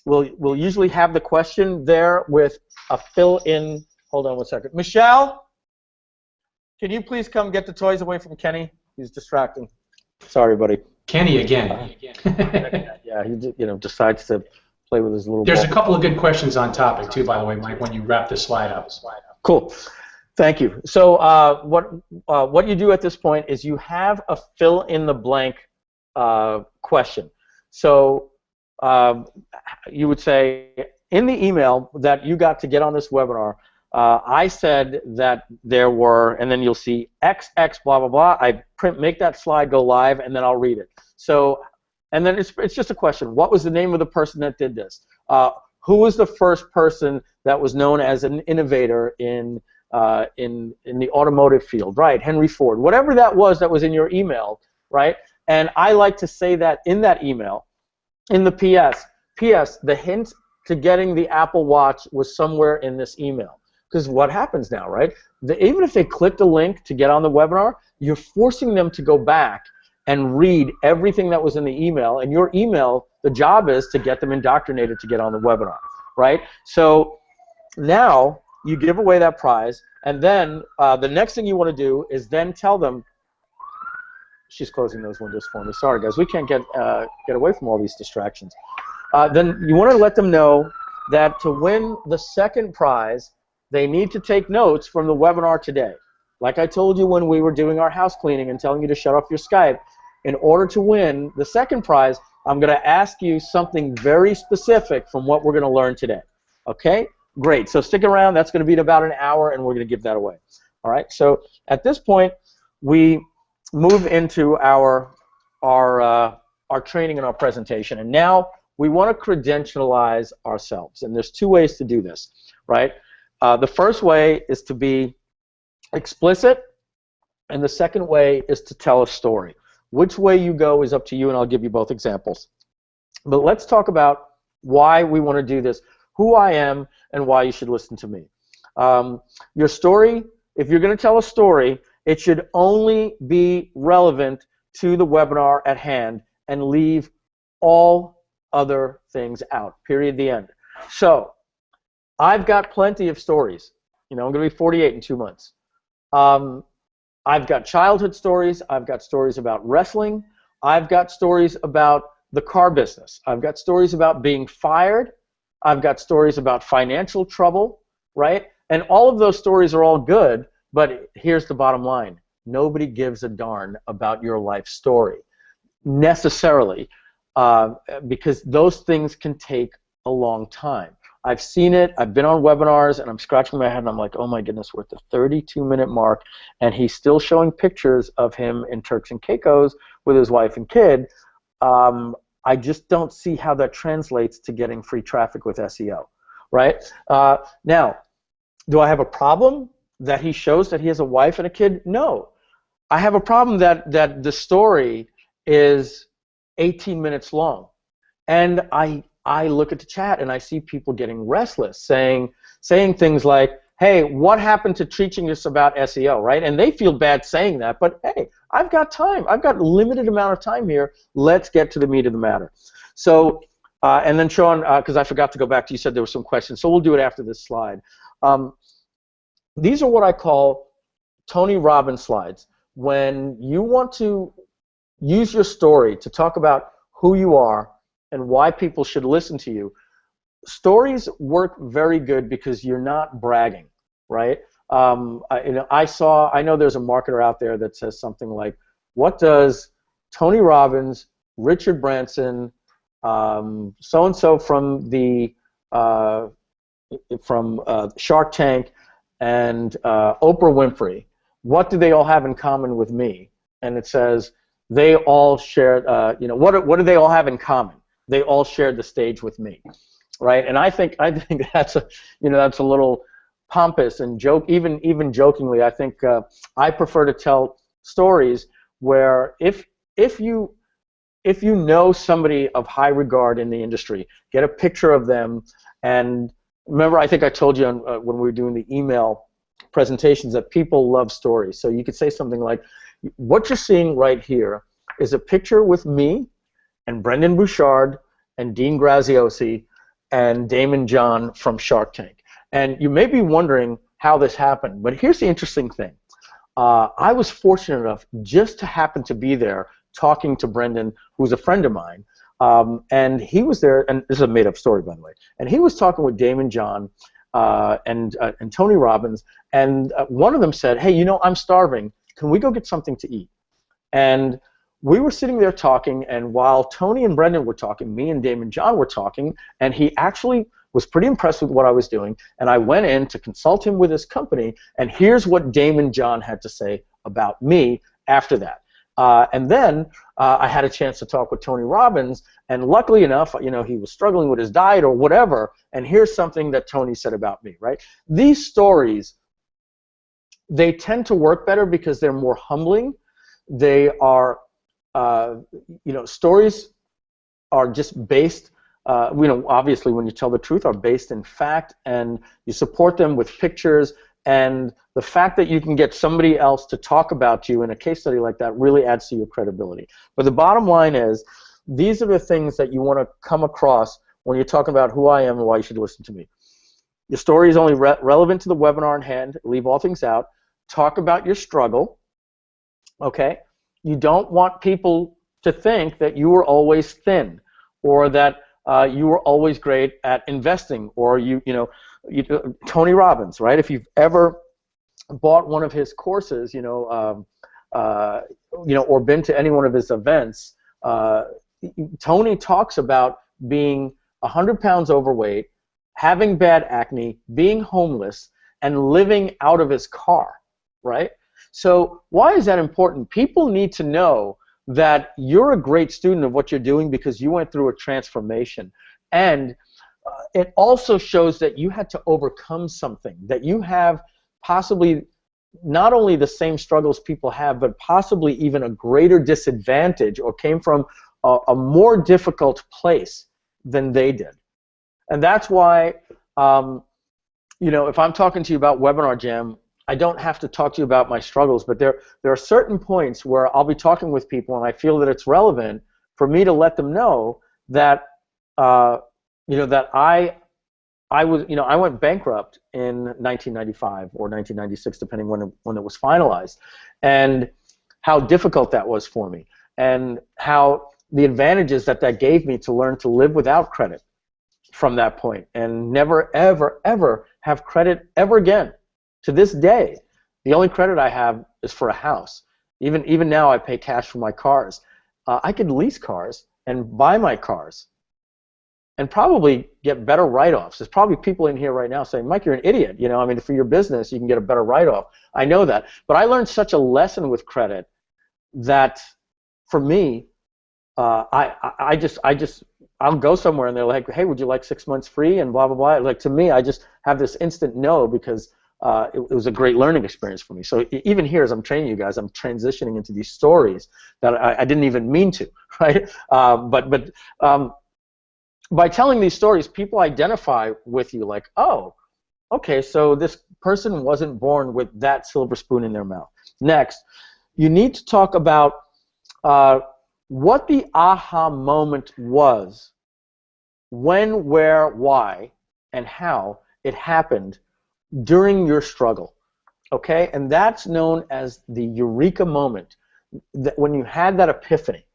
Speaker 1: usually have the question there with a fill-in. Hold on one second. Michelle, can you please come get the toys away from Kenny? He's distracting. Sorry, buddy.
Speaker 2: Kenny again.
Speaker 1: Yeah, he decides to play with his little
Speaker 2: There's
Speaker 1: ball.
Speaker 2: a couple of good questions on topic, too, by the way, Mike, when you wrap this slide up.
Speaker 1: Cool. Thank you. So what you do at this point is you have a fill-in-the-blank question. So you would say, in the email that you got to get on this webinar, I said that there were, and then you'll see XX blah, blah, blah. I make that slide go live, and then I'll read it. So, and then it's just a question. What was the name of the person that did this? Who was the first person that was known as an innovator in the automotive field? Right, Henry Ford. Whatever that was in your email, right? And I like to say that in that email, in the PS, the hint to getting the Apple Watch was somewhere in this email. Because what happens now, right? Even if they clicked a link to get on the webinar, you're forcing them to go back and read everything that was in the email. And your email, the job is to get them indoctrinated to get on the webinar, right? So now you give away that prize, and then the next thing you want to do is then tell them. She's closing those windows for me. Sorry, guys. We can't get away from all these distractions. Then you want to let them know that to win the second prize, they need to take notes from the webinar today. Like I told you when we were doing our house cleaning and telling you to shut off your Skype, in order to win the second prize, I'm going to ask you something very specific from what we're going to learn today. Okay? Great. So stick around. That's going to be in about an hour, and we're going to give that away. All right? So at this point, we move into our training and our presentation, and now we want to credentialize ourselves, and there's two ways to do this, right? The first way is to be explicit, and the second way is to tell a story. Which way you go is up to you, and I'll give you both examples. But let's talk about why we want to do this, who I am, and why you should listen to me. Your story, if you're going to tell a story, it should only be relevant to the webinar at hand and leave all other things out, period, the end. So I've got plenty of stories. I'm going to be 48 in 2 months. I've got childhood stories. I've got stories about wrestling. I've got stories about the car business. I've got stories about being fired. I've got stories about financial trouble, right? And all of those stories are all good, but here's the bottom line. Nobody gives a darn about your life story, necessarily, because those things can take a long time. I've seen it. I've been on webinars, and I'm scratching my head, and I'm like, oh my goodness, we're at the 32-minute mark, and he's still showing pictures of him in Turks and Caicos with his wife and kid. I just don't see how that translates to getting free traffic with SEO, right? Now, do I have a problem that he shows that he has a wife and a kid? No. I have a problem that the story is 18 minutes long, and I look at the chat and I see people getting restless, saying things like, hey, what happened to teaching us about SEO, right? And they feel bad saying that, but hey, I've got time. I've got a limited amount of time here. Let's get to the meat of the matter. So, and then Sean, because I forgot to go back to, you said there were some questions, so we'll do it after this slide. These are what I call Tony Robbins slides. When you want to use your story to talk about who you are and why people should listen to you, stories work very good because you're not bragging, right? I know there's a marketer out there that says something like, what does Tony Robbins, Richard Branson, so-and-so from Shark Tank, and Oprah Winfrey, what do they all have in common with me? and it says they all shared. What do they all have in common? They all shared the stage with me, right? And I think that's a little pompous and even jokingly. I think I prefer to tell stories where if you know somebody of high regard in the industry, get a picture of them. And remember, I think I told you when we were doing the email presentations that people love stories. So you could say something like, what you're seeing right here is a picture with me and Brendan Bouchard and Dean Graziosi and Damon John from Shark Tank. And you may be wondering how this happened, but here's the interesting thing. I was fortunate enough just to happen to be there talking to Brendan, who's a friend of mine, and he was there, and this is a made-up story, by the way, and he was talking with Damon John and Tony Robbins, and one of them said, hey, I'm starving. Can we go get something to eat? And we were sitting there talking, and while Tony and Brendan were talking, me and Damon John were talking, and he actually was pretty impressed with what I was doing, and I went in to consult him with his company, and here's what Damon John had to say about me after that. And then I had a chance to talk with Tony Robbins, and luckily enough, he was struggling with his diet or whatever, and here's something that Tony said about me, right? These stories, they tend to work better because they're more humbling. They are, stories are just based, obviously when you tell the truth, are based in fact, and you support them with pictures, and the fact that you can get somebody else to talk about you in a case study like that really adds to your credibility. But the bottom line is, these are the things that you want to come across when you're talking about who I am and why you should listen to me. Your story is only relevant to the webinar in hand. Leave all things out. Talk about your struggle, okay? You don't want people to think that you were always thin, or that you were always great at investing, or Tony Robbins, right? If you've ever bought one of his courses, or been to any one of his events, Tony talks about being 100 pounds overweight, having bad acne, being homeless, and living out of his car, right? So why is that important? People need to know that you're a great student of what you're doing because you went through a transformation. And it also shows that you had to overcome something, that you have possibly not only the same struggles people have, but possibly even a greater disadvantage, or came from a more difficult place than they did. And that's why, if I'm talking to you about Webinar Jam, I don't have to talk to you about my struggles, but there are certain points where I'll be talking with people and I feel that it's relevant for me to let them know that that I went bankrupt in 1995 or 1996, depending when it was finalized, and how difficult that was for me, and how the advantages that gave me to learn to live without credit from that point, and never, ever, ever have credit ever again. To this day, the only credit I have is for a house. Even now, I pay cash for my cars. I could lease cars and buy my cars and probably get better write-offs. There's probably people in here right now saying, Mike, you're an idiot. For your business, you can get a better write-off. I know that. But I learned such a lesson with credit that, for me, I'll go somewhere and they're like, hey, would you like 6 months free and blah, blah, blah. Like, to me, I just have this instant no, because it was a great learning experience for me. So even here, as I'm training you guys, I'm transitioning into these stories that I didn't even mean to, right? But by telling these stories, people identify with you like, oh, okay, so this person wasn't born with that silver spoon in their mouth. Next, you need to talk about what the aha moment was, when, where, why, and how it happened during your struggle, okay? And that's known as the eureka moment, that when you had that epiphany.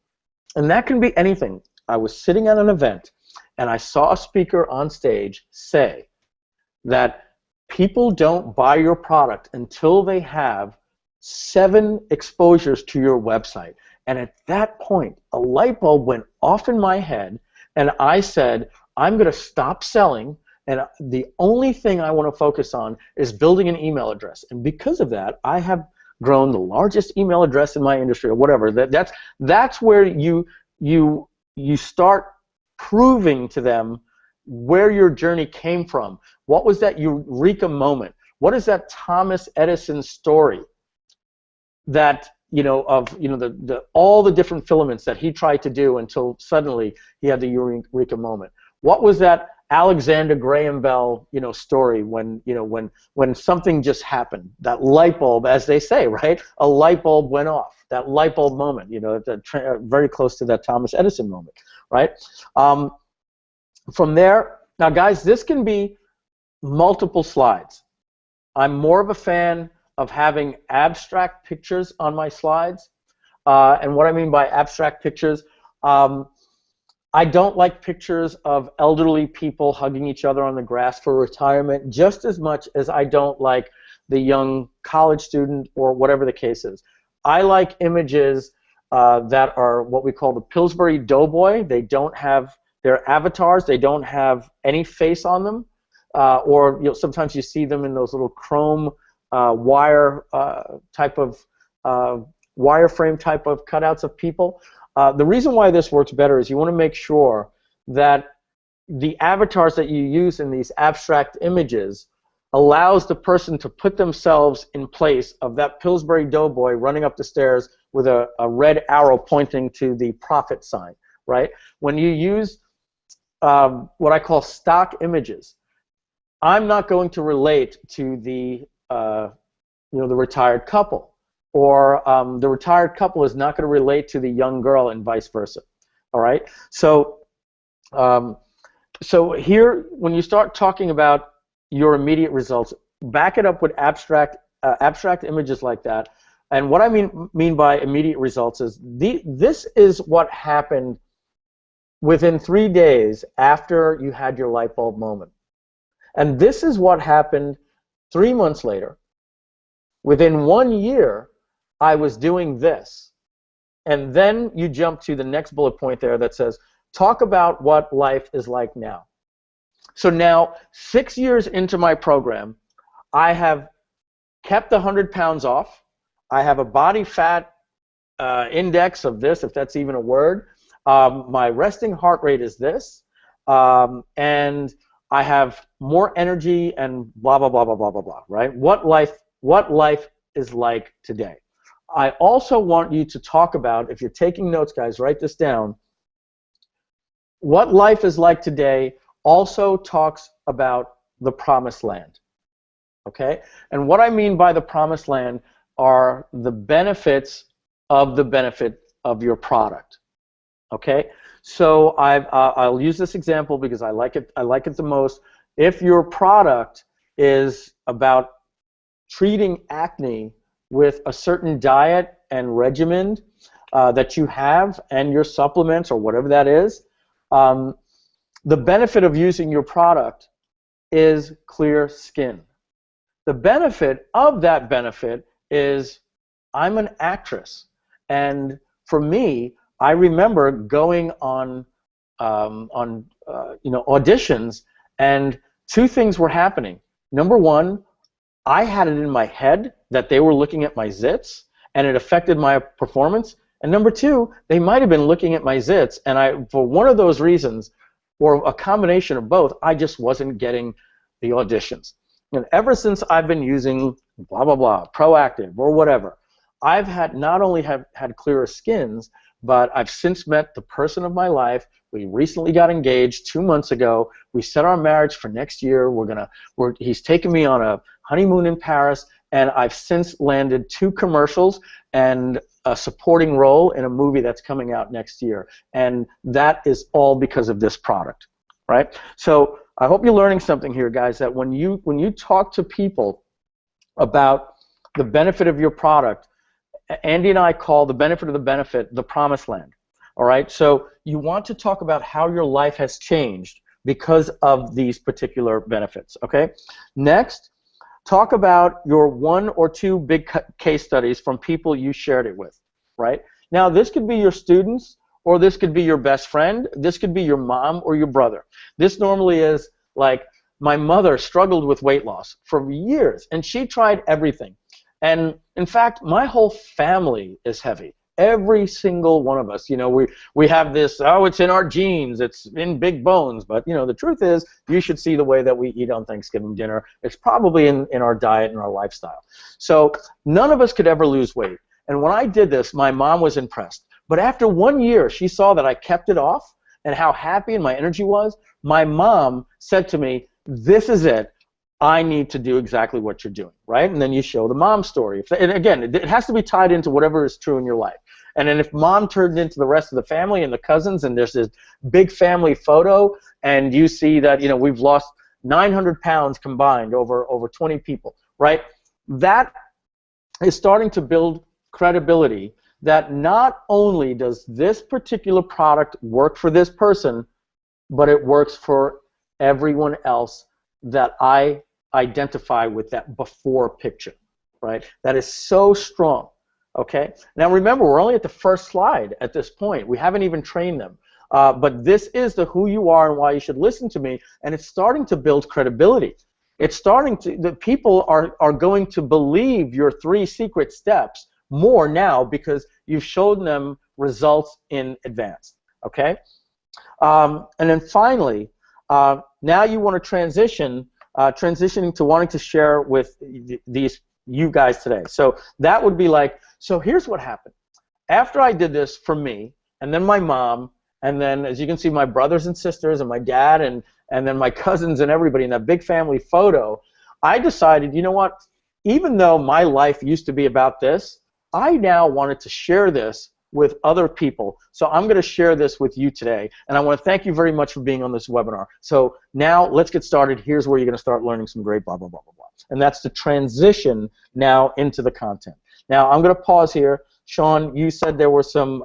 Speaker 1: And that can be anything. I was sitting at an event and I saw a speaker on stage say that people don't buy your product until they have 7 exposures to your website. And at that point, a light bulb went off in my head, and I said, I'm going to stop selling, and the only thing I want to focus on is building an email address. And because of that, I have grown the largest email address in my industry, or whatever. That's where you start proving to them where your journey came from. What was that eureka moment? What is that Thomas Edison story that, all the different filaments that he tried to do until suddenly he had the eureka moment? What was that Alexander Graham Bell, story when something just happened? That light bulb, as they say, right? A light bulb went off. That light bulb moment, very close to that Thomas Edison moment, right? From there, now guys, this can be multiple slides. I'm more of a fan of having abstract pictures on my slides. And what I mean by abstract pictures, I don't like pictures of elderly people hugging each other on the grass for retirement just as much as I don't like the young college student or whatever the case is. I like images that are what we call the Pillsbury Doughboy. They don't have their avatars. They don't have any face on them. Or sometimes you see them in those little chrome wire type of wireframe type of cutouts of people. The reason why this works better is you want to make sure that the avatars that you use in these abstract images allows the person to put themselves in place of that Pillsbury Doughboy running up the stairs with a red arrow pointing to the profit sign, right? When you use what I call stock images, I'm not going to relate to the the retired couple. Or the retired couple is not going to relate to the young girl, and vice versa. All right. So, so here, when you start talking about your immediate results, back it up with abstract images like that. And what I mean by immediate results is this is what happened within 3 days after you had your light bulb moment, and this is what happened 3 months later. Within 1 year, I was doing this. And then you jump to the next bullet point there that says, talk about what life is like now. So now, 6 years into my program, I have kept 100 pounds off. I have a body fat index of this, if that's even a word. My resting heart rate is this. And I have more energy and blah, blah, blah, blah, blah, blah, blah, right? What life is like today. I also want you to talk about, if you're taking notes, guys, write this down. What life is like today also talks about the promised land, okay? And what I mean by the promised land are the benefits of the benefit of your product, okay? So I'll use this example because I like it the most. If your product is about treating acne with a certain diet and regimen that you have and your supplements or whatever that is, the benefit of using your product is clear skin. The benefit of that benefit is I'm an actress, and for me, I remember going on auditions, and two things were happening. Number one, I had it in my head that they were looking at my zits, and it affected my performance. And number two, they might have been looking at my zits, and for one of those reasons, or a combination of both, I just wasn't getting the auditions. And ever since I've been using blah, blah, blah, Proactiv or whatever, I've had not only had clearer skins, but I've since met the person of my life. We recently got engaged 2 months ago. We set our marriage for next year. He's taken me on a honeymoon in Paris, and I've since landed 2 commercials and a supporting role in a movie that's coming out next year. And that is all because of this product, right? So I hope you're learning something here, guys, that when you talk to people about the benefit of your product, Andy and I call the benefit of the benefit the promised land. All right, so you want to talk about how your life has changed because of these particular benefits. Okay, next, talk about your 1 or 2 big case studies from people you shared it with. Right now, this could be your students, or this could be your best friend. This could be your mom or your brother. This normally is like, my mother struggled with weight loss for years, and she tried everything. And in fact, my whole family is heavy. Every single one of us, we have this, oh, it's in our genes, it's in big bones, but the truth is, you should see the way that we eat on Thanksgiving dinner. It's probably in our diet and our lifestyle. So none of us could ever lose weight. And when I did this, my mom was impressed. But after 1 year, she saw that I kept it off and how happy and my energy was. My mom said to me, this is it. I need to do exactly what you're doing, right? And then you show the mom story. And again, it has to be tied into whatever is true in your life. And then if mom turned into the rest of the family and the cousins, and there's this big family photo, and you see that we've lost 900 pounds combined over 20 people, right? That is starting to build credibility that not only does this particular product work for this person, but it works for everyone else that I identify with that before picture, right? That is so strong, okay? Now remember, we're only at the first slide at this point. We haven't even trained them. But this is the who you are and why you should listen to me, and it's starting to build credibility. It's starting to, the people are going to believe your 3 secret steps more now because you've shown them results in advance, okay? And then finally, now you want to transitioning to wanting to share with you guys today. So that would be like, so here's what happened. After I did this for me, and then my mom, and then as you can see my brothers and sisters and my dad and then my cousins and everybody in that big family photo, I decided, you know what, even though my life used to be about this, I now wanted to share this with other people. So I'm going to share this with you today. And I want to thank you very much for being on this webinar. So now let's get started. Here's where you're going to start learning some great blah, blah, blah, blah, blah. And that's the transition now into the content. Now I'm going to pause here. Sean, you said there were some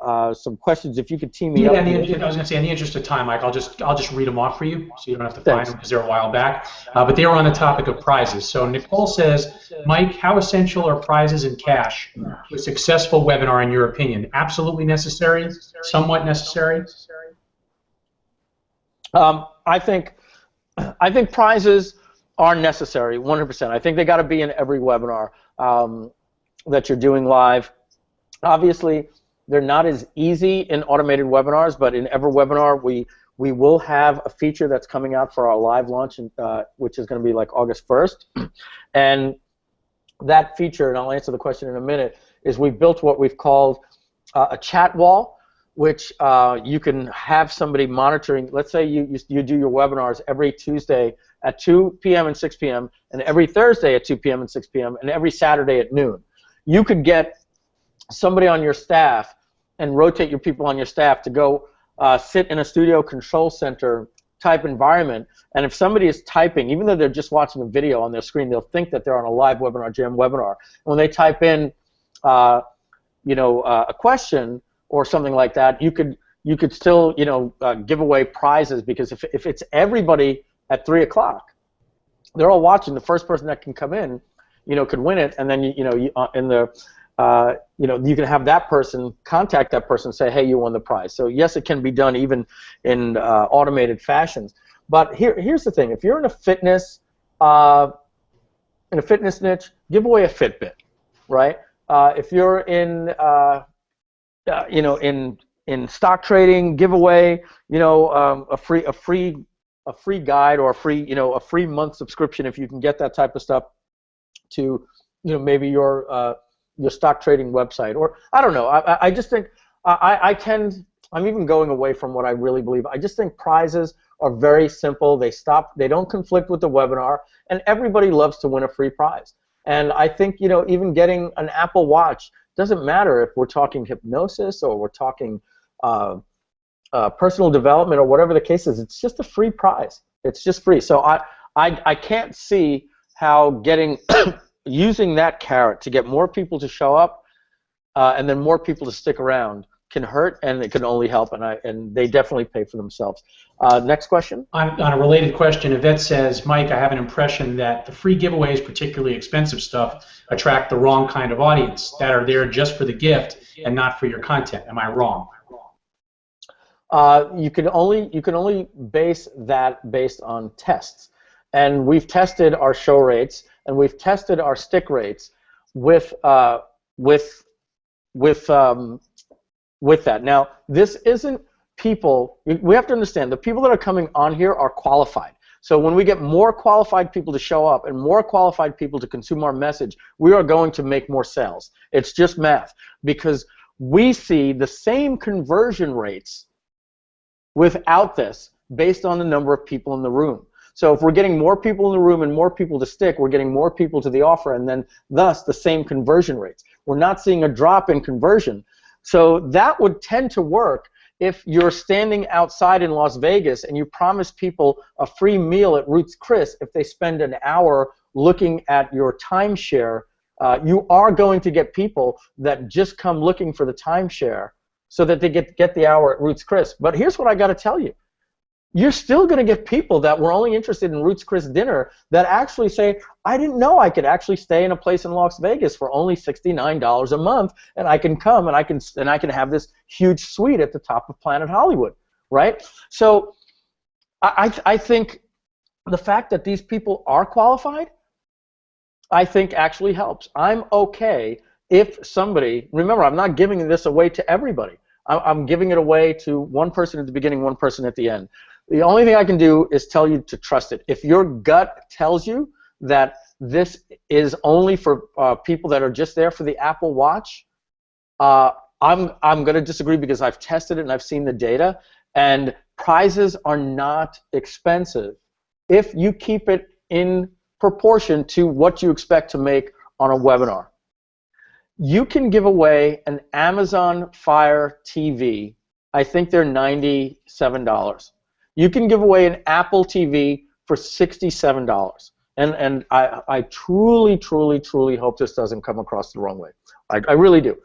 Speaker 1: questions. If you could team me up.
Speaker 2: I was going to say, in the interest of time, Mike, I'll just read them off for you, so you don't have to find them because they're a while back. But they were on the topic of prizes. So Nicole says, Mike, how essential are prizes and cash to a successful webinar in your opinion? Absolutely necessary? Somewhat necessary?
Speaker 1: I think prizes are necessary, 100%. I think they got to be in every webinar that you're doing live. Obviously, they're not as easy in automated webinars, but in every webinar, we will have a feature that's coming out for our live launch, which is going to be like August 1st. And that feature, and I'll answer the question in a minute, is we've built what we've called a chat wall, which you can have somebody monitoring. Let's say you do your webinars every Tuesday at 2 p.m. and 6 p.m., and every Thursday at 2 p.m. and 6 p.m., and every Saturday at noon. You could get somebody on your staff and rotate your people on your staff to go sit in a studio control center type environment, and if somebody is typing, even though they're just watching a video on their screen, they'll think that they're on a live webinar, jam webinar. When they type in a question or something like that, you could still give away prizes, because if it's everybody at 3 o'clock, they're all watching. The first person that can come in, could win it, and then you can have that person contact that person and say, hey, you won the prize. So yes, it can be done even in automated fashions. But here's the thing: if you're in a fitness niche, give away a Fitbit, right? If you're in in stock trading, give away a free guide or a free month subscription if you can get that type of stuff to maybe your stock trading website, or I don't know. I just think I'm even going away from what I really believe. I just think prizes are very simple. They don't conflict with the webinar, and everybody loves to win a free prize. And I think even getting an Apple Watch doesn't matter if we're talking hypnosis or we're talking personal development or whatever the case is. It's just a free prize. It's just free. So I can't see how getting using that carrot to get more people to show up and then more people to stick around can hurt, and it can only help, and they definitely pay for themselves. Next question.
Speaker 2: On a related question, Yvette says, Mike, I have an impression that the free giveaways, particularly expensive stuff, attract the wrong kind of audience that are there just for the gift and not for your content. Am I wrong?
Speaker 1: You can only base that based on tests, and we've tested our show rates and we've tested our stick rates. with with with with that. Now, this isn't people. We have to understand the people that are coming on here are qualified. So when we get more qualified people to show up and more qualified people to consume our message, we are going to make more sales. It's just math, because we see the same conversion rates without this based on the number of people in the room. So if we're getting more people in the room and more people to stick, we're getting more people to the offer, and then thus the same conversion rates. We're not seeing a drop in conversion. So that would tend to work if you're standing outside in Las Vegas and you promise people a free meal at Ruth's Chris if they spend an hour looking at your timeshare. You are going to get people that just come looking for the timeshare so that they get the hour at Ruth's Chris. But here's what I got to tell you. You're still going to get people that were only interested in Ruth's Chris dinner that actually say, I didn't know I could actually stay in a place in Las Vegas for only $69 a month, and I can come and I can have this huge suite at the top of Planet Hollywood, right? So I think the fact that these people are qualified, I think actually helps. I'm okay if somebody, remember, I'm not giving this away to everybody. I'm giving it away to one person at the beginning, one person at the end. The only thing I can do is tell you to trust it. If your gut tells you that this is only for people that are just there for the Apple Watch, I'm going to disagree, because I've tested it and I've seen the data, and prizes are not expensive if you keep it in proportion to what you expect to make on a webinar. You can give away an Amazon Fire TV. I think they're $97. You can give away an Apple TV for $67. And I truly, truly, truly hope this doesn't come across the wrong way. I really do.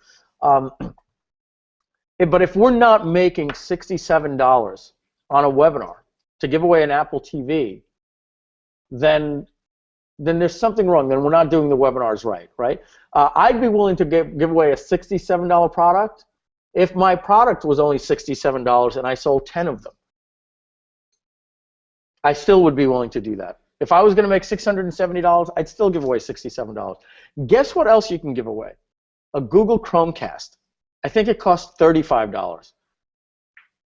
Speaker 1: But if we're not making $67 on a webinar to give away an Apple TV, then there's something wrong. Then we're not doing the webinars right? I'd be willing to give away a $67 product if my product was only $67 and I sold 10 of them. I still would be willing to do that. If I was going to make $670, I'd still give away $67. Guess what else you can give away? A Google Chromecast. I think it costs $35.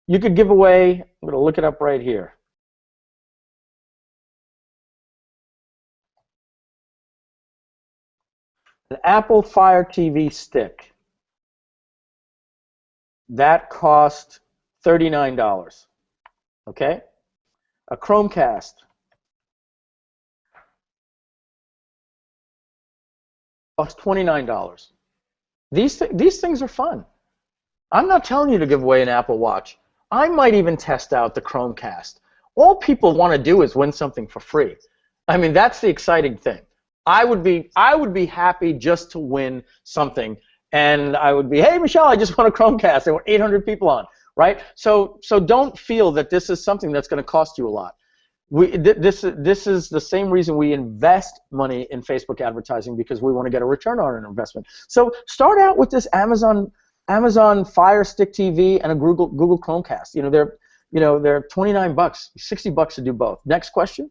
Speaker 1: You could give away, I'm going to look it up right here. An Apple Fire TV stick. That cost $39. Okay? A Chromecast costs $29. These things are fun. I'm not telling you to give away an Apple Watch. I might even test out the Chromecast. All people want to do is win something for free. I mean, that's the exciting thing. I would be happy just to win something, and I would be, hey Michelle, I just won a Chromecast. There were 800 people on, right? So don't feel that this is something that's going to cost you a lot. This is the same reason we invest money in Facebook advertising, because we want to get a return on an investment. So start out with this Amazon Fire Stick TV and a Google Chromecast. They're 29 bucks, 60 bucks to do both. Next question.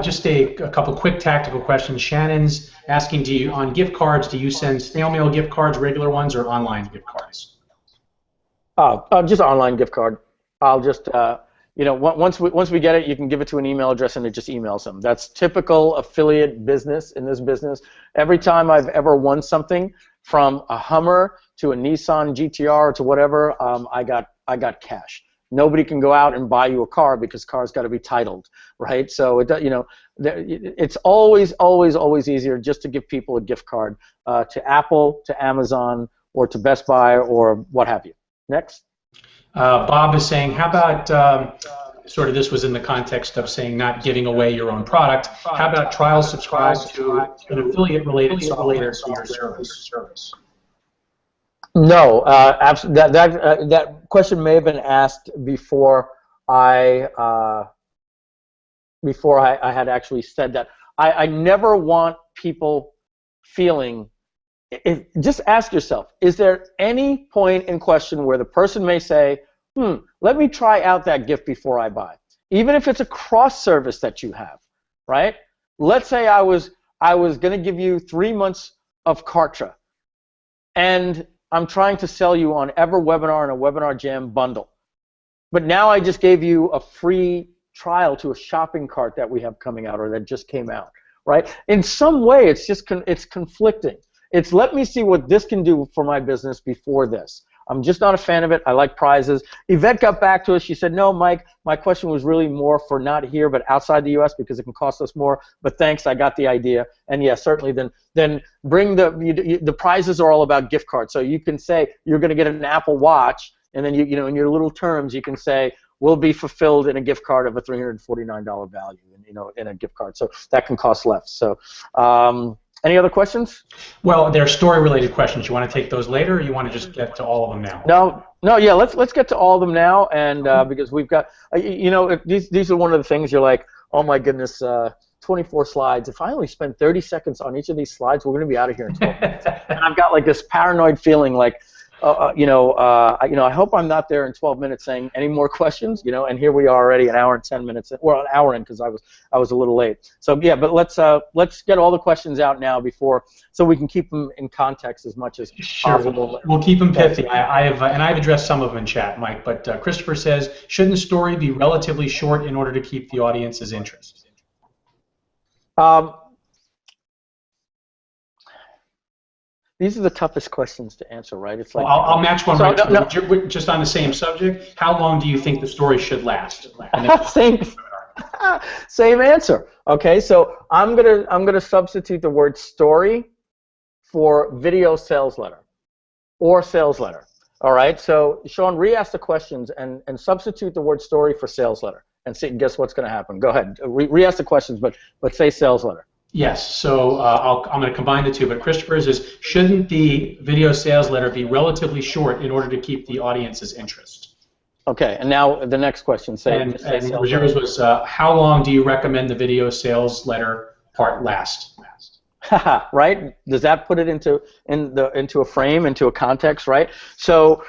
Speaker 2: Just a couple quick tactical questions. Shannon's asking, on gift cards, do you send snail mail gift cards, regular ones, or online gift cards?
Speaker 1: Just online gift card. I'll just, once we get it, you can give it to an email address and it just emails them. That's typical affiliate business in this business. Every time I've ever won something, from a Hummer to a Nissan GTR to whatever, I got cash. Nobody can go out and buy you a car because cars got to be titled, right? So it's always easier just to give people a gift card to Apple, to Amazon, or to Best Buy, or what have you. Next.
Speaker 2: Bob is saying, how about sort of, this was in the context of saying not giving away your own product. How about trial subscribe to an affiliate-related software to your service?
Speaker 1: No, that question may have been asked before I had actually said that. I never want people feeling. Just ask yourself: is there any point in question where the person may say, let me try out that gift before I buy? Even if it's a cross service that you have, right? Let's say I was I was going to give you 3 months of Kartra, and I'm trying to sell you on EverWebinar and a Webinar Jam bundle. But now I just gave you a free trial to a shopping cart that we have coming out or that just came out, right? In some way, it's just it's conflicting. It's let me see what this can do for my business before this. I'm just not a fan of it. I like prizes. Yvette got back to us. She said, no, Mike, my question was really more for not here but outside the U.S. because it can cost us more. But thanks, I got the idea. And yeah, certainly then bring the prizes are all about gift cards. So you can say you're going to get an Apple Watch, and then you know in your little terms you can say will be fulfilled in a gift card of a $349 value, in a gift card. So that can cost less. So. Any other questions?
Speaker 2: Well, they're story-related questions. You want to take those later, or you want to just get to all of them now?
Speaker 1: No, yeah. Let's get to all of them now, and because we've got, these are one of the things you're like, oh my goodness, 24 slides. If I only spend 30 seconds on each of these slides, we're going to be out of here in 12 minutes. And I've got like this paranoid feeling, like, I hope I'm not there in 12 minutes saying any more questions, and here we are already an hour and 10 minutes, or an hour in because I was a little late. So yeah, but let's get all the questions out now so we can keep them in context as much as possible.
Speaker 2: We'll keep them pithy. I've addressed some of them in chat, Mike, but Christopher says, shouldn't the story be relatively short in order to keep the audience's interest?
Speaker 1: These are the toughest questions to answer, right? It's like
Speaker 2: I'll match one just on the same subject. How long do you think the story should last?
Speaker 1: Same answer. Okay, so I'm gonna substitute the word story for video sales letter or sales letter. All right. So Sean, re-ask the questions and substitute the word story for sales letter and see. Guess what's going to happen? Go ahead. Re-ask the questions, but say sales letter.
Speaker 2: Yes, so I'm going to combine the two, but Christopher's is, shouldn't the video sales letter be relatively short in order to keep the audience's interest?
Speaker 1: Okay, and now the next question.
Speaker 2: And yours was, how long do you recommend the video sales letter part last?
Speaker 1: Right? Does that put it into a frame, into a context, right? So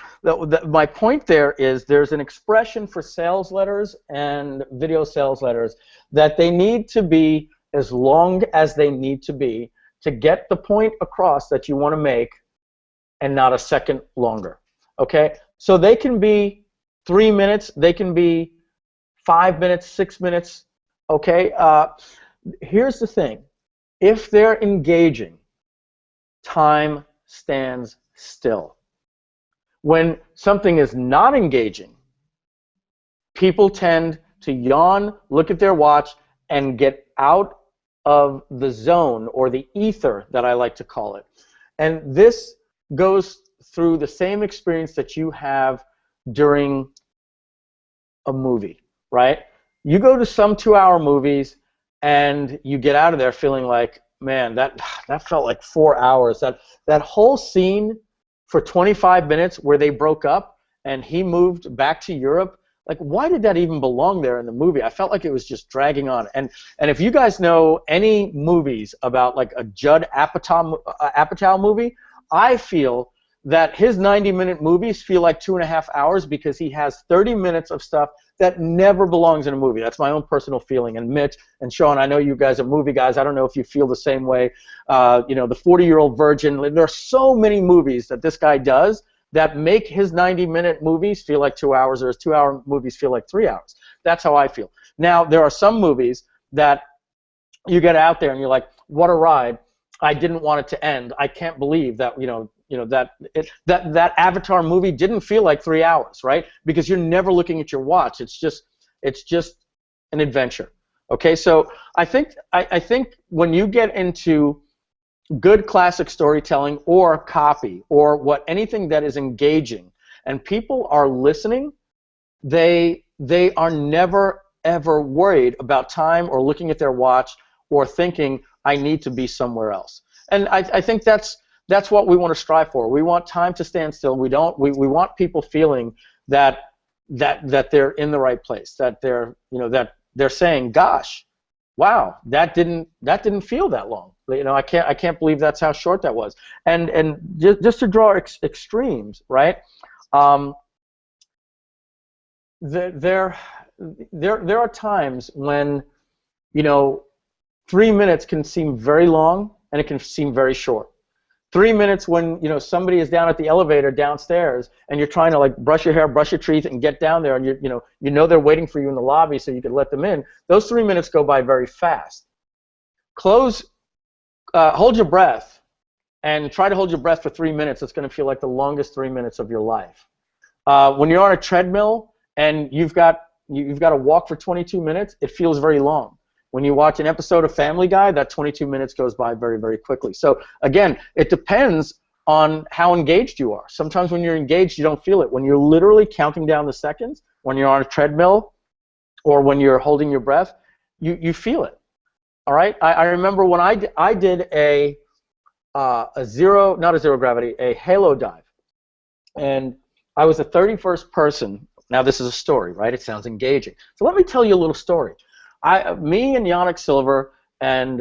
Speaker 1: my point there is there's an expression for sales letters and video sales letters that they need to be as long as they need to be to get the point across that you want to make and not a second longer. Okay? So they can be 3 minutes, they can be 5 minutes, 6 minutes. Okay? Here's the thing. If they're engaging, time stands still. When something is not engaging, people tend to yawn, look at their watch, and get out of the zone or the ether that I like to call it. And this goes through the same experience that you have during a movie, right? You go to some 2-hour movies and you get out of there feeling like, man, that felt like 4 hours. That whole scene for 25 minutes where they broke up and he moved back to Europe, like, why did that even belong there in the movie? I felt like it was just dragging on. And if you guys know any movies about like a Judd Apatow movie, I feel that his 90-minute movies feel like 2.5 hours because he has 30 minutes of stuff that never belongs in a movie. That's my own personal feeling. And Mitch and Sean, I know you guys are movie guys. I don't know if you feel the same way. The 40-Year-Old Virgin. There are so many movies that this guy does that make his 90-minute movies feel like 2 hours, or his 2-hour movies feel like 3 hours. That's how I feel. Now, there are some movies that you get out there and you're like, what a ride. I didn't want it to end. I can't believe that, that Avatar movie didn't feel like 3 hours, right? Because you're never looking at your watch. It's just an adventure. Okay, so I think when you get into good classic storytelling or copy or anything that is engaging and people are listening, they are never ever worried about time or looking at their watch or thinking I need to be somewhere else. And I think that's what we want to strive for. We want time to stand still. We want people feeling that they're in the right place, that they're saying, gosh, wow, that didn't feel that long. I can't believe that's how short that was. And just to draw extremes, right? There are times when, 3 minutes can seem very long, and it can seem very short. 3 minutes when somebody is down at the elevator downstairs, and you're trying to like brush your hair, brush your teeth, and get down there, and you know they're waiting for you in the lobby so you can let them in. Those 3 minutes go by very fast. Hold your breath, and try to hold your breath for 3 minutes. It's going to feel like the longest 3 minutes of your life. When you're on a treadmill and you've got to walk for 22 minutes, it feels very long. When you watch an episode of Family Guy, that 22 minutes goes by very, very quickly. So again, it depends on how engaged you are. Sometimes when you're engaged, you don't feel it. When you're literally counting down the seconds, when you're on a treadmill, or when you're holding your breath, you feel it. All right. I remember when I did a zero gravity, a halo dive, and I was the 31st person. Now this is a story, right? It sounds engaging. So let me tell you a little story. Me and Yannick Silver and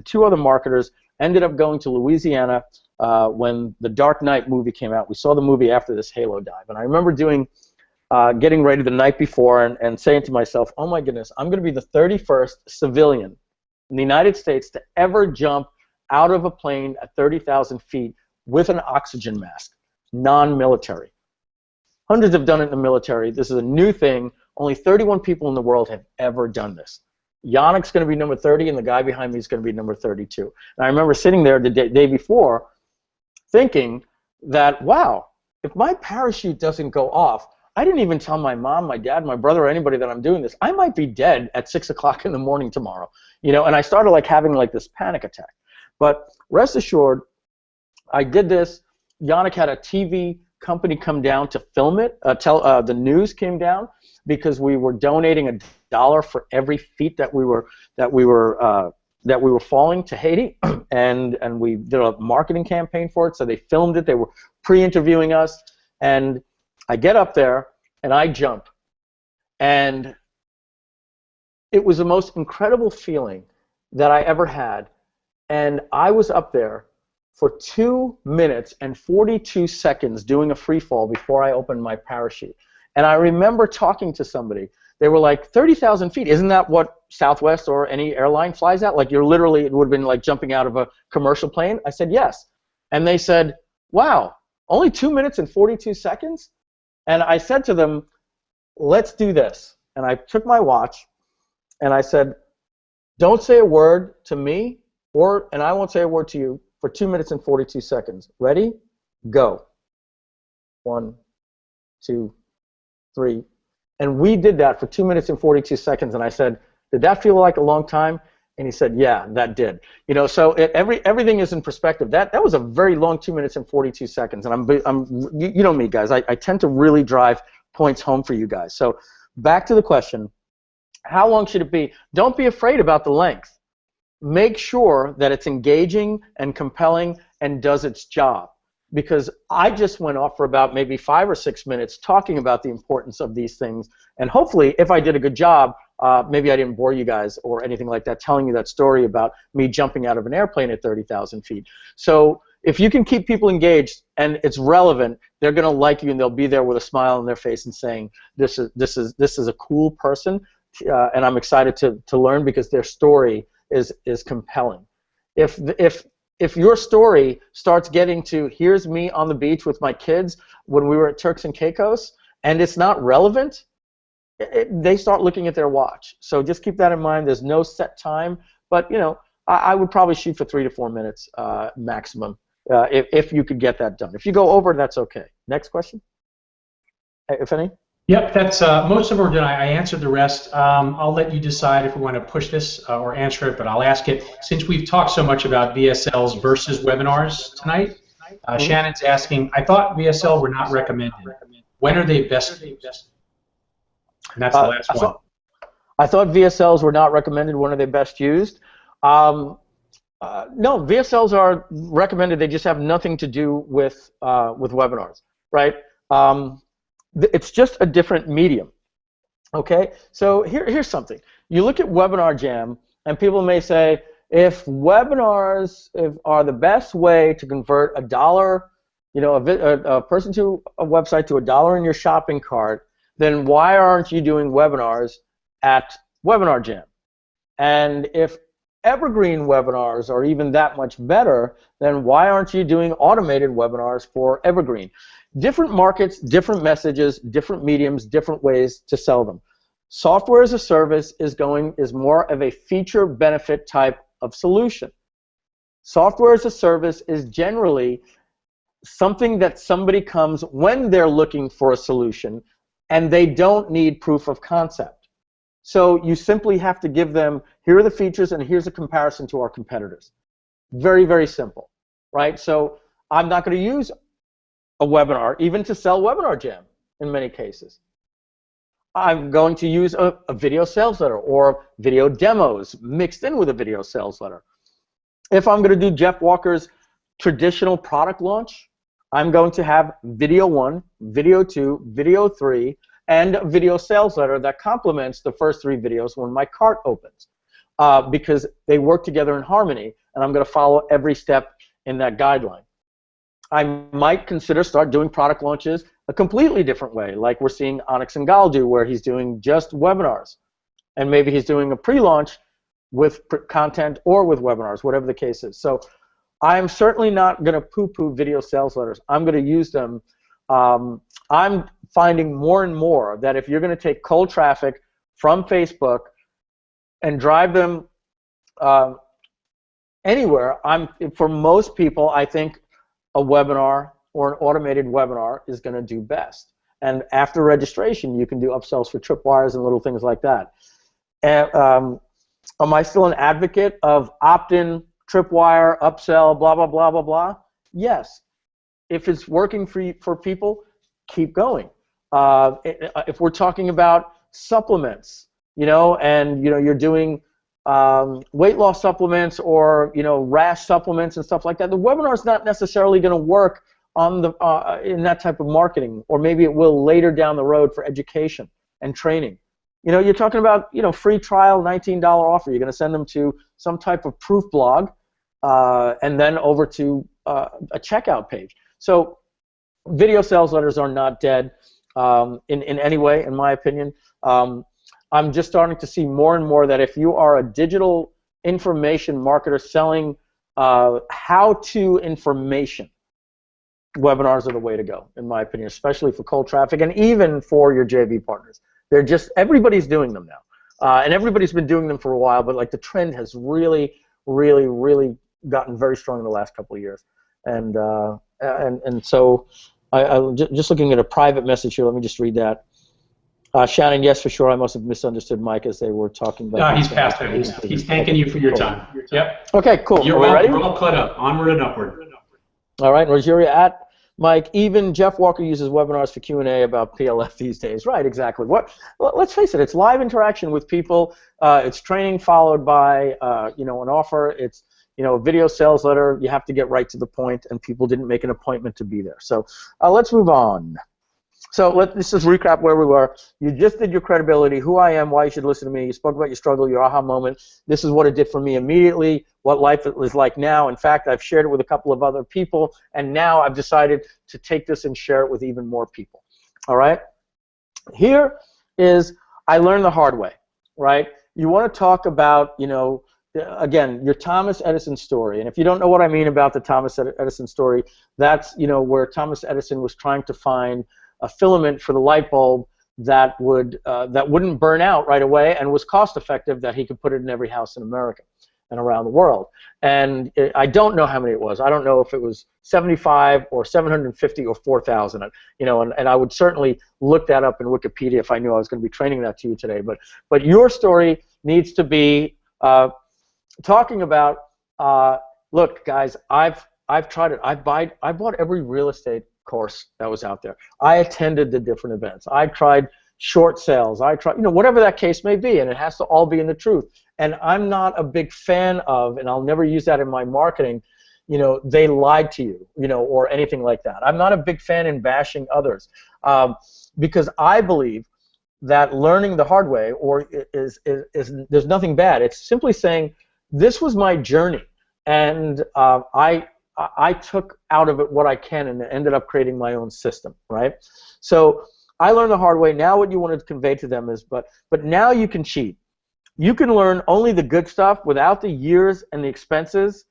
Speaker 1: two other marketers ended up going to Louisiana when the Dark Knight movie came out. We saw the movie after this halo dive, and I remember getting ready the night before and saying to myself, oh my goodness, I'm going to be the 31st civilian in the United States to ever jump out of a plane at 30,000 feet with an oxygen mask, non-military. Hundreds have done it in the military. This is a new thing. Only 31 people in the world have ever done this. Yannick's going to be number 30, and the guy behind me is going to be number 32. And I remember sitting there the day before thinking that, wow, if my parachute doesn't go off, I didn't even tell my mom, my dad, my brother, or anybody that I'm doing this. I might be dead at 6 o'clock in the morning tomorrow. And I started like having like this panic attack. But rest assured, I did this. Yannick had a TV company come down to film it. The news came down because we were donating $1 for every feet that we were falling to Haiti, and we did a marketing campaign for it. So they filmed it. They were pre-interviewing us, and I get up there and I jump, and it was the most incredible feeling that I ever had. And I was up there for 2 minutes and 42 seconds doing a free fall before I opened my parachute. And I remember talking to somebody. They were like, 30,000 feet, isn't that what Southwest or any airline flies at? Like, it would have been like jumping out of a commercial plane? I said, yes. And they said, wow, only 2 minutes and 42 seconds? And I said to them, let's do this. And I took my watch and I said, don't say a word to me, and I won't say a word to you for 2 minutes and 42 seconds. Ready? Go. 1, 2, 3. And we did that for 2 minutes and 42 seconds. And I said, did that feel like a long time? And he said, yeah, that did. So everything is in perspective. That was a very long 2 minutes and 42 seconds. And you know me, guys. I tend to really drive points home for you guys. So back to the question, how long should it be? Don't be afraid about the length. Make sure that it's engaging and compelling and does its job. Because I just went off for about maybe 5 or 6 minutes talking about the importance of these things. And hopefully, if I did a good job, maybe I didn't bore you guys or anything like that, telling you that story about me jumping out of an airplane at 30,000 feet. So if you can keep people engaged and it's relevant, they're going to like you and they'll be there with a smile on their face and saying, this is a cool person, and I'm excited to learn because their story is compelling. If your story starts getting to, here's me on the beach with my kids when we were at Turks and Caicos, and it's not relevant, they start looking at their watch. So just keep that in mind. There's no set time, but I would probably shoot for 3 to 4 minutes maximum if you could get that done. If you go over, that's okay. Next question, if any.
Speaker 2: Yep, that's most of them are done. I answered the rest. I'll let you decide if we want to push this or answer it, but I'll ask it. Since we've talked so much about VSLs versus webinars tonight, Shannon's asking, I thought VSL were not recommended. When are they best used? And that's the last one.
Speaker 1: I thought VSLs were not recommended. When are they best used? No, VSLs are recommended. They just have nothing to do with webinars, right? It's just a different medium, okay? So here's something. You look at Webinar Jam, and people may say, if webinars are the best way to convert $1, a person to a website to $1 in your shopping cart, then why aren't you doing webinars at Webinar Jam? And if evergreen webinars are even that much better, then why aren't you doing automated webinars for evergreen? Different markets, different messages, different mediums, different ways to sell them. Software as a service is more of a feature benefit type of solution. Software as a service is generally something that somebody comes when they're looking for a solution and they don't need proof of concept. So you simply have to give them, here are the features and here's a comparison to our competitors. Very, very simple, right? So I'm not going to use a webinar even to sell Webinar Jam in many cases. I'm going to use a video sales letter or video demos mixed in with a video sales letter. If I'm going to do Jeff Walker's traditional product launch, I'm going to have video 1, video 2, video 3, and a video sales letter that complements the first 3 videos when my cart opens, because they work together in harmony, and I'm going to follow every step in that guideline. I might consider start doing product launches a completely different way, like we're seeing Onyx and Gal do, where he's doing just webinars, and maybe he's doing a pre-launch with content or with webinars, whatever the case is. So I'm certainly not going to poo-poo video sales letters. I'm going to use them. I'm finding more and more that if you're going to take cold traffic from Facebook and drive them anywhere, for most people, I think a webinar or an automated webinar is going to do best. And after registration, you can do upsells for tripwires and little things like that. And, am I still an advocate of opt-in, tripwire, upsell, blah, blah, blah, blah, blah? Yes. If it's working for people, keep going. If we're talking about supplements, and you're doing weight loss supplements or rash supplements and stuff like that, the webinar is not necessarily going to work on in that type of marketing, or maybe it will later down the road for education and training. You're talking about free trial, $19 offer. You're going to send them to some type of proof blog, and then over to a checkout page. So video sales letters are not dead in any way, in my opinion. I'm just starting to see more and more that if you are a digital information marketer selling how-to information, webinars are the way to go, in my opinion, especially for cold traffic and even for your JV partners. Everybody's doing them now, and everybody's been doing them for a while, but like the trend has really, really, really gotten very strong in the last couple of years. And so I'm just looking at a private message here. Let me just read that. Shannon, yes, for sure. I must have misunderstood Mike as they were talking about.
Speaker 2: No, he's past that. He's thanking you for your time. Yep.
Speaker 1: Okay, cool.
Speaker 2: You're ready? We're all caught up. Onward and upward.
Speaker 1: All right, Rogeria @ Mike, even Jeff Walker uses webinars for Q&A about PLF these days. Right, exactly. Well, let's face it, it's live interaction with people. It's training followed by an offer. It's a video sales letter. You have to get right to the point, and people didn't make an appointment to be there. So let's move on. So let's just recap where we were. You just did your credibility, who I am, why you should listen to me. You spoke about your struggle, your aha moment. This is what it did for me immediately, what life is like now. In fact, I've shared it with a couple of other people, and now I've decided to take this and share it with even more people. All right? Here is, I learned the hard way, right? You want to talk about, again, your Thomas Edison story. And if you don't know what I mean about the Thomas Edison story, that's, where Thomas Edison was trying to find a filament for the light bulb that wouldn't burn out right away and was cost effective, that he could put it in every house in America and around the world. And I don't know how many it was. I don't know if it was 75 or 750 or 4,000. And I would certainly look that up in Wikipedia if I knew I was going to be training that to you today. But your story needs to be talking about. Look, guys, I've tried it. I bought every real estate course that was out there. I attended the different events. I tried short sales. I tried, whatever that case may be, and it has to all be in the truth. And I'm not a big fan of, and I'll never use that in my marketing, they lied to you, or anything like that. I'm not a big fan in bashing others, because I believe that learning the hard way is there's nothing bad. It's simply saying, this was my journey, and I took out of it what I can and ended up creating my own system, right? So I learned the hard way. Now what you want to convey to them is, but now you can cheat. you can learn only the good stuff without the years and the expenses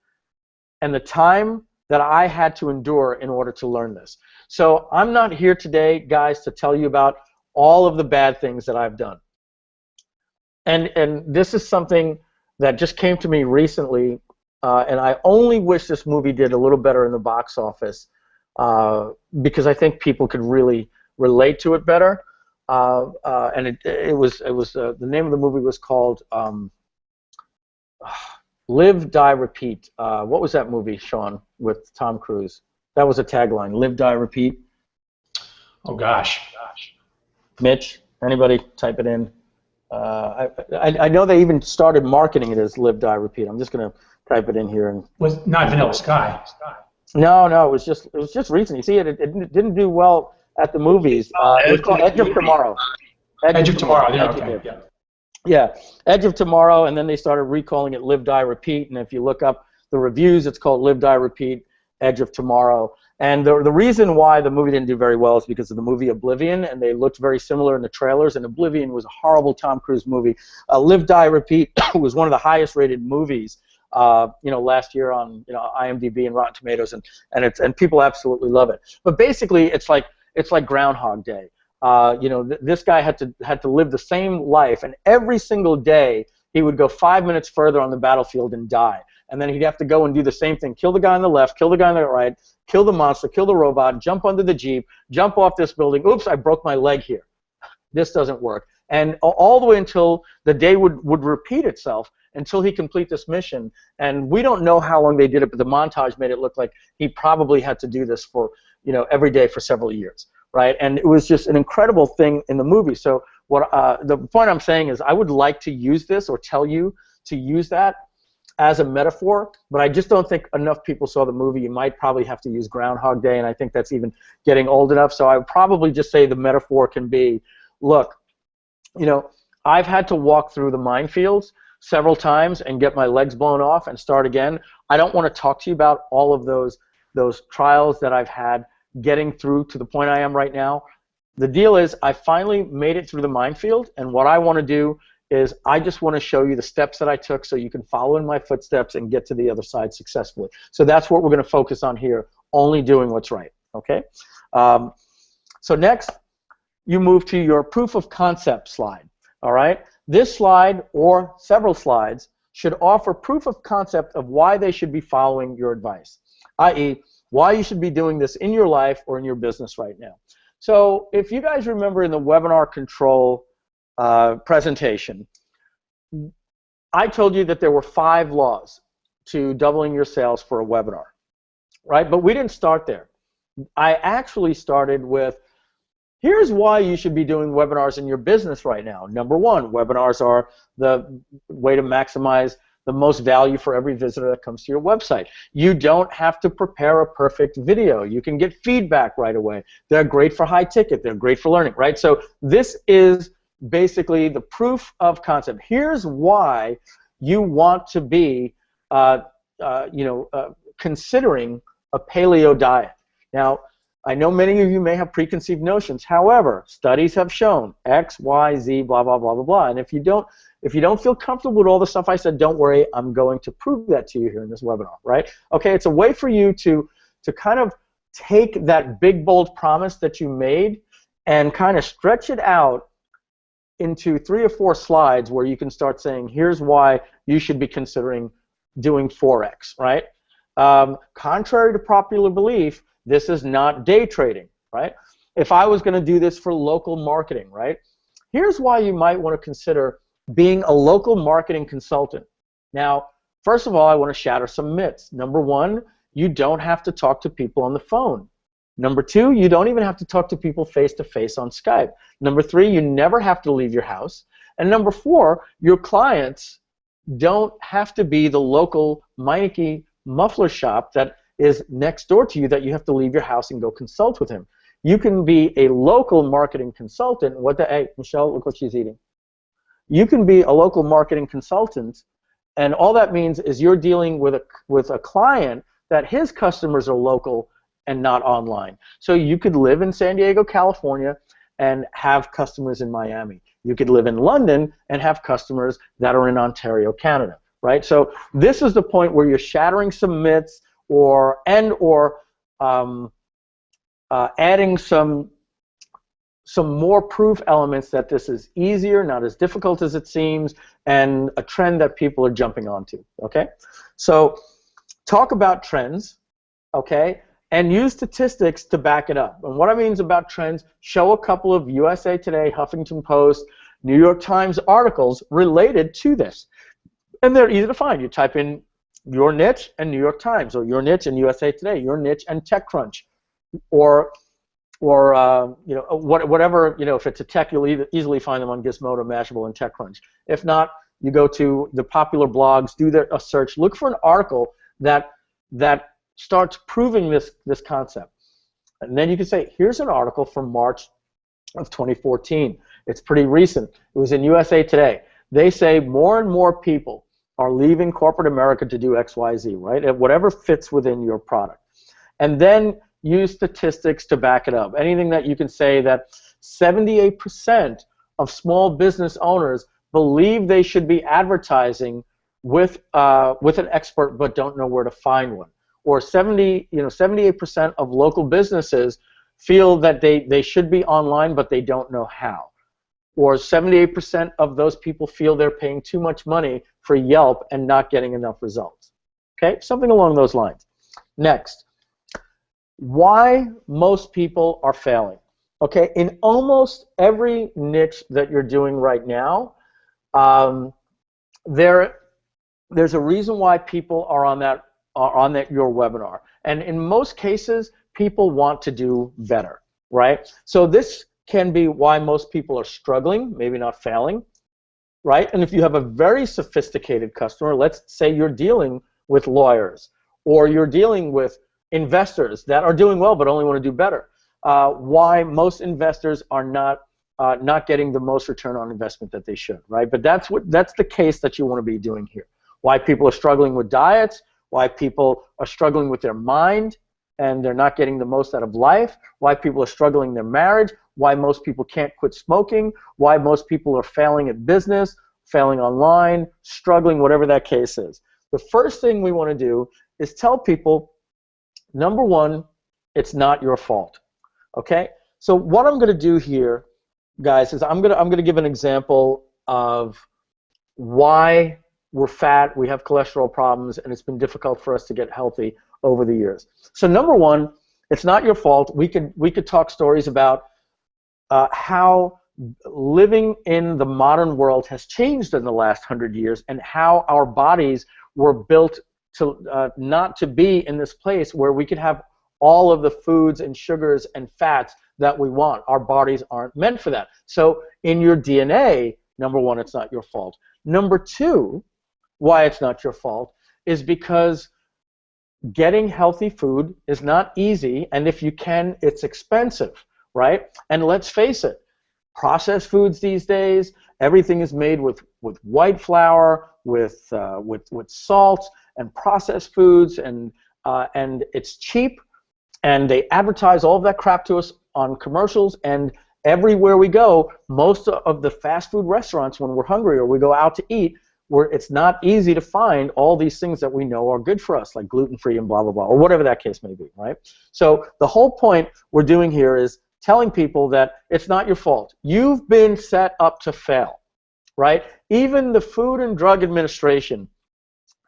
Speaker 1: and the time that I had to endure in order to learn this. So I'm not here today, guys, to tell you about all of the bad things that I've done. And this is something that just came to me recently, and I only wish this movie did a little better in the box office, because I think people could really relate to it better. And it was the name of the movie was called Live, Die, Repeat. What was that movie, Sean, with Tom Cruise? That was a tagline, Live, Die, Repeat.
Speaker 2: Oh, gosh.
Speaker 1: Mitch, anybody type it in? I know they even started marketing it as Live, Die, Repeat. I'm just going to type it in here. And
Speaker 2: Was not Vanilla Sky.
Speaker 1: no, it was just recent. You see, it didn't do well at the movies. It was called Edge of Tomorrow.
Speaker 2: Edge of Tomorrow. Yeah, okay.
Speaker 1: Yeah, Edge of Tomorrow, and then they started recalling it Live, Die, Repeat. And if you look up the reviews, it's called Live, Die, Repeat, Edge of Tomorrow. And the reason why the movie didn't do very well is because of the movie Oblivion, and they looked very similar in the trailers, and Oblivion was a horrible Tom Cruise movie. Live, Die, Repeat was one of the highest rated movies last year on IMDb and Rotten Tomatoes, and people absolutely love it. But basically, it's like Groundhog Day. This guy had to live the same life, and every single day he would go 5 minutes further on the battlefield and die. And then he'd have to go and do the same thing, kill the guy on the left, kill the guy on the right, kill the monster, kill the robot, jump under the Jeep, jump off this building. Oops, I broke my leg here. This doesn't work. And all the way until the day would repeat itself until he complete this mission. And we don't know how long they did it, but the montage made it look like he probably had to do this for, every day for several years, right? And it was just an incredible thing in the movie. So the point I'm saying is I would like to use this or tell you to use that as a metaphor, but I just don't think enough people saw the movie. You might probably have to use Groundhog Day, and I think that's even getting old enough. So I would probably just say the metaphor can be, look, I've had to walk through the minefields several times and get my legs blown off and start again. I don't want to talk to you about all of those trials that I've had getting through to the point I am right now. The deal is I finally made it through the minefield, and what I want to do is I just want to show you the steps that I took so you can follow in my footsteps and get to the other side successfully. So that's what we're going to focus on here, only doing what's right, okay? So next, you move to your proof of concept slide, all right? This slide, or several slides, should offer proof of concept of why they should be following your advice, i.e., why you should be doing this in your life or in your business right now. So if you guys remember in the webinar control presentation, I told you that there were 5 laws to doubling your sales for a webinar, right? But we didn't start there. I actually started with, here's why you should be doing webinars in your business right now. Number 1, webinars are the way to maximize the most value for every visitor that comes to your website. You don't have to prepare a perfect video. You can get feedback right away. They're great for high ticket. They're great for learning, right? So this is basically the proof of concept. Here's why you want to be, considering a paleo diet. Now, I know many of you may have preconceived notions. However, studies have shown X, Y, Z, blah, blah, blah, blah, blah. And if you don't feel comfortable with all the stuff I said, don't worry. I'm going to prove that to you here in this webinar, right? Okay, it's a way for you to kind of take that big, bold promise that you made and kind of stretch it out into 3 or 4 slides where you can start saying, here's why you should be considering doing Forex, right? Contrary to popular belief, this is not day trading, right? If I was going to do this for local marketing, right? Here's why you might want to consider being a local marketing consultant. Now, first of all, I want to shatter some myths. Number 1, you don't have to talk to people on the phone. Number 2, you don't even have to talk to people face-to-face on Skype. Number 3, you never have to leave your house. And number 4, your clients don't have to be the local Meineke muffler shop that is next door to you that you have to leave your house and go consult with him. You can be a local marketing consultant. Hey, Michelle, look what she's eating. You can be a local marketing consultant, and all that means is you're dealing with a client that his customers are local and not online. So you could live in San Diego, California, and have customers in Miami. You could live in London and have customers that are in Ontario, Canada, right? So this is the point where you're shattering some myths or adding some more proof elements that this is easier, not as difficult as it seems, and a trend that people are jumping onto, okay? So talk about trends, okay, and use statistics to back it up. And what I mean about trends, show a couple of USA Today, Huffington Post, New York Times articles related to this. And they're easy to find. You type in your niche and New York Times, or your niche and USA Today, your niche and TechCrunch, or you know, whatever, you know, if it's a tech, you'll easily find them on Gizmodo, Mashable, and TechCrunch. If not, you go to the popular blogs, do a search, look for an article that starts proving this concept. And then you can say, here's an article from March of 2014. It's pretty recent. It was in USA Today. They say more and more people are leaving corporate America to do X, Y, Z, right? Whatever fits within your product. And then use statistics to back it up. Anything that you can say that 78% of small business owners believe they should be advertising with an expert but don't know where to find one. Or 78% of local businesses feel that they should be online but they don't know how. Or 78% of those people feel they're paying too much money for Yelp and not getting enough results. Okay, something along those lines. Next. Why most people are failing. Okay, in almost every niche that you're doing right now, there's a reason why people are on your webinar, and in most cases, people want to do better, right? So this can be why most people are struggling, maybe not failing, right? And if you have a very sophisticated customer, let's say you're dealing with lawyers, or you're dealing with investors that are doing well but only want to do better. Why most investors are not getting the most return on investment that they should, right? But that's the case that you want to be doing here. Why people are struggling with diets, why people are struggling with their mind and they're not getting the most out of life, why people are struggling in their marriage, why most people can't quit smoking, why most people are failing at business, failing online, struggling, whatever that case is. The first thing we want to do is tell people, number one, it's not your fault, okay? So what I'm going to do here, guys, is I'm going to give an example of why we're fat, we have cholesterol problems, and it's been difficult for us to get healthy over the years. So number one, it's not your fault. We could talk stories about how living in the modern world has changed in the last 100 years and how our bodies were built to not to be in this place where we could have all of the foods and sugars and fats that we want. Our bodies aren't meant for that. So in your DNA, number one, it's not your fault. Number two, why it's not your fault is because getting healthy food is not easy, and if you can, it's expensive, right? And let's face it, processed foods these days, everything is made with white flour, with salt, and processed foods, and it's cheap, and they advertise all of that crap to us on commercials, and everywhere we go, most of the fast food restaurants, when we're hungry or we go out to eat, it's not easy to find all these things that we know are good for us, like gluten-free and blah, blah, blah, or whatever that case may be, right? So the whole point we're doing here is telling people that it's not your fault. You've been set up to fail, right? Even the Food and Drug Administration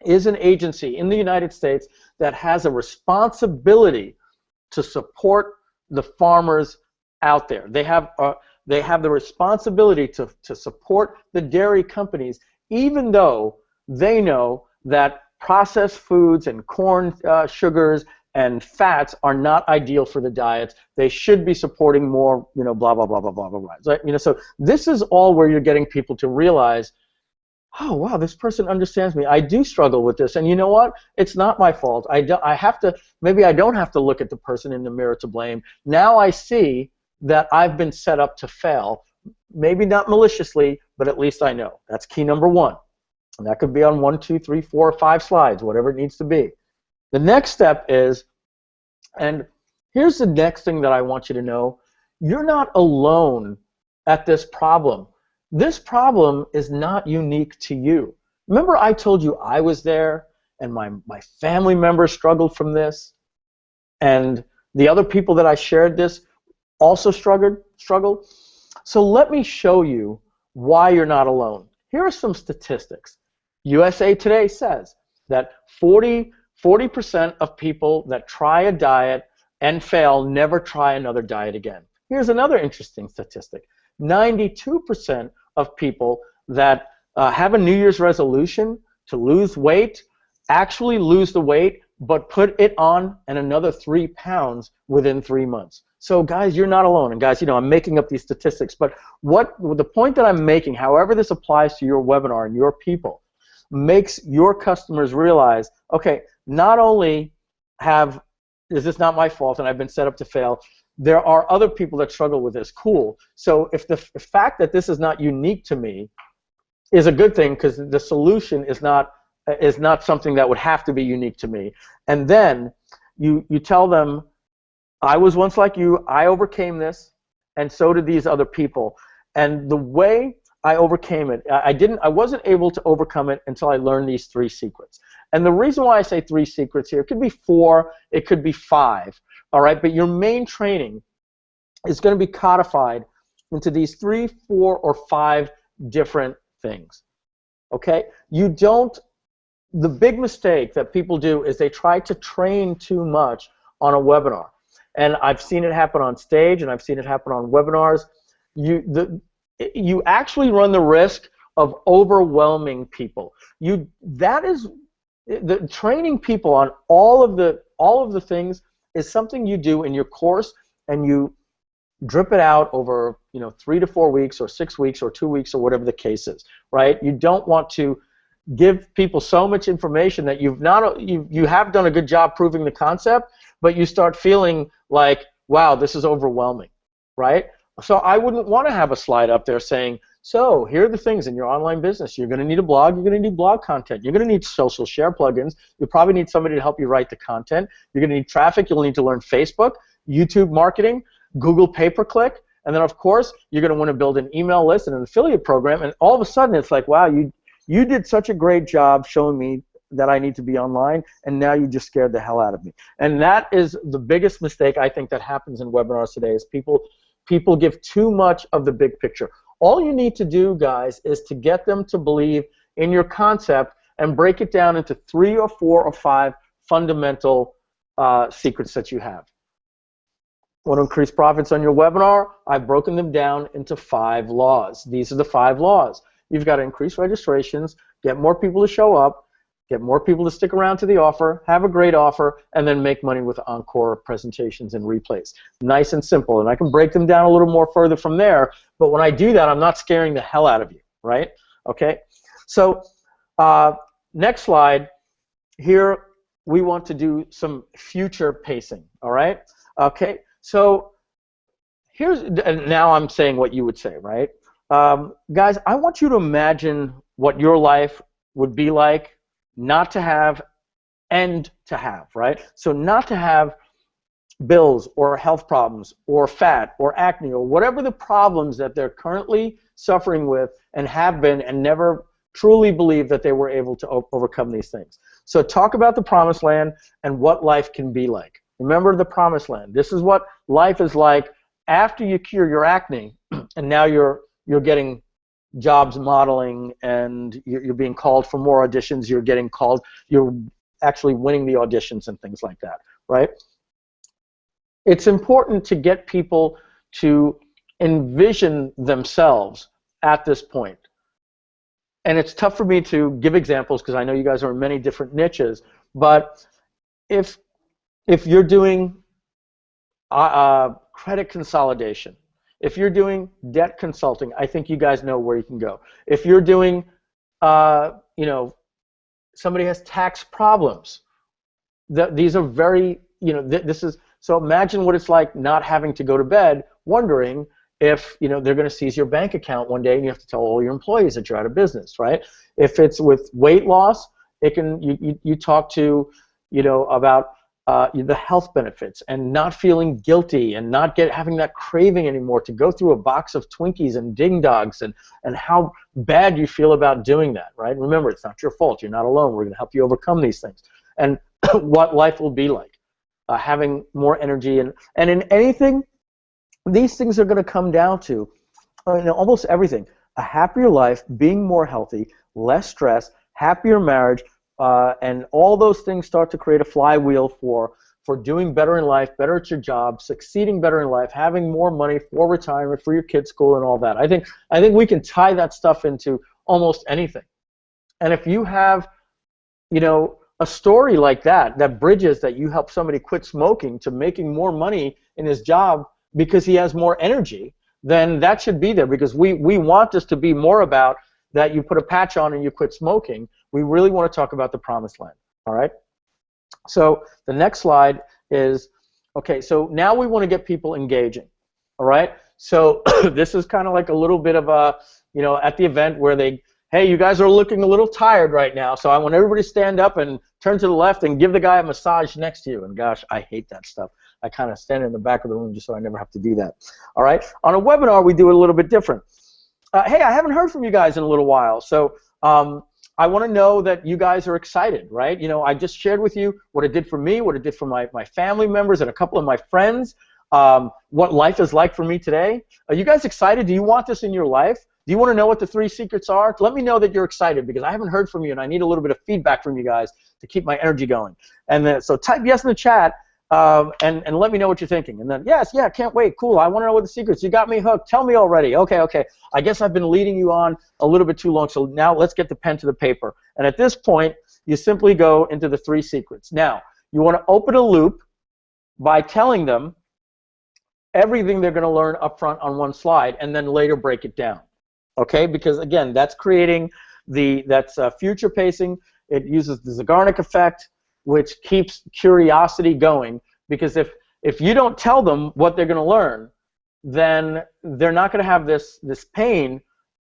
Speaker 1: is an agency in the United States that has a responsibility to support the farmers out there. They have the responsibility to support the dairy companies, even though they know that processed foods and corn sugars and fats are not ideal for the diets. They should be supporting more, blah, blah, blah, blah, blah, blah, blah. So this is all where you're getting people to realize, oh, wow, this person understands me. I do struggle with this, and you know what? It's not my fault. Maybe I don't have to look at the person in the mirror to blame. Now I see that I've been set up to fail, maybe not maliciously, but at least I know. That's key number one. And that could be on 1, 2, 3, 4, or 5 slides, whatever it needs to be. The next step is, and here's the next thing that I want you to know, you're not alone at this problem. this problem is not unique to you. Remember I told you I was there and my family members struggled from this, and the other people that I shared this also struggled. So let me show you why you're not alone. Here are some statistics. USA Today says that 40% of people that try a diet and fail never try another diet again. Here's another interesting statistic. 92% of people that have a New Year's resolution to lose weight actually lose the weight but put it on and another 3 pounds within 3 months. So guys, you're not alone. And guys, you know, I'm making up these statistics, but the point that I'm making, however this applies to your webinar and your people, makes your customers realize, okay, not only is this not my fault and I've been set up to fail, there are other people that struggle with this. Cool. So if the fact that this is not unique to me is a good thing, because the solution is not something that would have to be unique to me. And then you tell them, I was once like you, I overcame this, and so did these other people. And the way I overcame it, I wasn't able to overcome it until I learned these 3 secrets. And the reason why I say 3 secrets here, it could be 4, it could be 5, all right? But your main training is going to be codified into these 3, 4, or 5 different things, okay? The big mistake that people do is they try to train too much on a webinar. And I've seen it happen on stage, and I've seen it happen on webinars. You actually run the risk of overwhelming people. Training people on all of the things is something you do in your course, and you drip it out over 3 to 4 weeks or 6 weeks or 2 weeks or whatever the case is, right? You don't want to give people so much information that you have done a good job proving the concept, but you start feeling like, wow, this is overwhelming, right? So I wouldn't want to have a slide up there saying, so here are the things in your online business. You're going to need a blog. You're going to need blog content. You're going to need social share plugins. You'll probably need somebody to help you write the content. You're going to need traffic. You'll need to learn Facebook, YouTube marketing, Google pay-per-click, and then of course you're going to want to build an email list and an affiliate program. And all of a sudden it's like, wow, you did such a great job showing me that I need to be online, and now you just scared the hell out of me. And that is the biggest mistake I think that happens in webinars today, is people give too much of the big picture. All you need to do, guys, is to get them to believe in your concept and break it down into 3 or 4 or 5 fundamental secrets that you have. Want to increase profits on your webinar? I've broken them down into 5 laws. These are the 5 laws. You've got to increase registrations, get more people to show up, get more people to stick around to the offer, have a great offer, and then make money with encore presentations and replays. Nice and simple. And I can break them down a little more further from there, but when I do that, I'm not scaring the hell out of you, right? Okay? So next slide. Here we want to do some future pacing, all right? Okay, so and now I'm saying what you would say, right? Guys, I want you to imagine what your life would be like not to have and to have, right? So not to have bills or health problems or fat or acne or whatever the problems that they're currently suffering with and have been and never truly believe that they were able to overcome these things. So talk about the promised land and what life can be like. Remember the promised land. This is what life is like after you cure your acne, and now you're getting jobs modeling, and you're being called for more auditions. You're actually winning the auditions and things like that, right? It's important to get people to envision themselves at this point. And it's tough for me to give examples because I know you guys are in many different niches, but if you're doing credit consolidation, if you're doing debt consulting, I think you guys know where you can go. If you're doing, somebody has tax problems, these are very, so imagine what it's like not having to go to bed wondering if, they're going to seize your bank account one day and you have to tell all your employees that you're out of business, right? If it's with weight loss, you talk to, about the health benefits and not feeling guilty and not having that craving anymore to go through a box of Twinkies and Ding Dogs and how bad you feel about doing that, right? Remember, it's not your fault. You're not alone. We're going to help you overcome these things. And what life will be like, having more energy. And in anything, these things are going to come down to, almost everything, a happier life, being more healthy, less stress, happier marriage, and all those things start to create a flywheel for doing better in life, better at your job, succeeding better in life, having more money for retirement, for your kids' school, and all that. I think we can tie that stuff into almost anything. And if you have, a story like that bridges that you help somebody quit smoking to making more money in his job because he has more energy, then that should be there, because we want this to be more about that you put a patch on and you quit smoking. We really want to talk about the promised land, all right? So the next slide is, okay, so now we want to get people engaging, all right? So this is kind of like a little bit of a, at the event where hey, you guys are looking a little tired right now, so I want everybody to stand up and turn to the left and give the guy a massage next to you. And gosh, I hate that stuff. I kind of stand in the back of the room just so I never have to do that, all right? On a webinar, we do it a little bit different. Hey, I haven't heard from you guys in a little while, so I want to know that you guys are excited, right? I just shared with you what it did for me, what it did for my family members and a couple of my friends, what life is like for me today. Are you guys excited? Do you want this in your life? Do you want to know what the 3 secrets are? Let me know that you're excited, because I haven't heard from you and I need a little bit of feedback from you guys to keep my energy going. And then, so type yes in the chat. And let me know what you're thinking. And then, yes, yeah, can't wait, cool, I want to know what the secrets, you got me hooked, tell me already. Okay, I guess I've been leading you on a little bit too long, so now let's get the pen to the paper. And at this point, you simply go into the 3 secrets. Now, you want to open a loop by telling them everything they're going to learn up front on one slide, and then later break it down. Okay, because again, that's creating that's future pacing. It uses the Zeigarnik effect, which keeps curiosity going, because if you don't tell them what they're going to learn, then they're not going to have this pain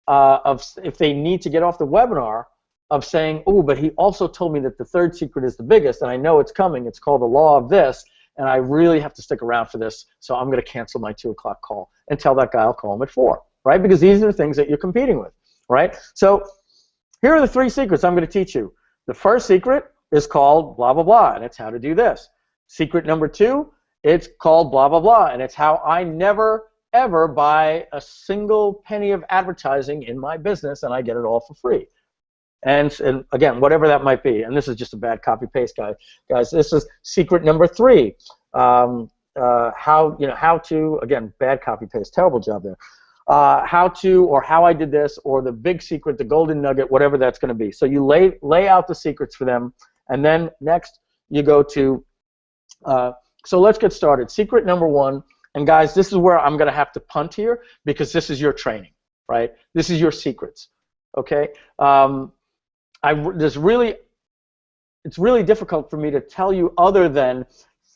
Speaker 1: of, if they need to get off the webinar, of saying, oh, but he also told me that the 3rd secret is the biggest, and I know it's coming, it's called the law of this, and I really have to stick around for this, so I'm going to cancel my 2 o'clock call and tell that guy I'll call him at 4, right? Because these are the things that you're competing with, right? So here are the 3 secrets I'm going to teach you. The first secret is called blah, blah, blah, and it's how to do this. Secret number 2, it's called blah, blah, blah, and it's how I never, ever buy a single penny of advertising in my business, and I get it all for free. And again, whatever that might be, and this is just a bad copy-paste, guys. This is secret number 3. How to, again, bad copy-paste, terrible job there. How to, or how I did this, or the big secret, the golden nugget, whatever that's going to be. So you lay out the secrets for them, and then next you go to, so let's get started. Secret number 1, and guys, this is where I'm going to have to punt here, because this is your training, right? This is your secrets, okay? It's really difficult for me to tell you other than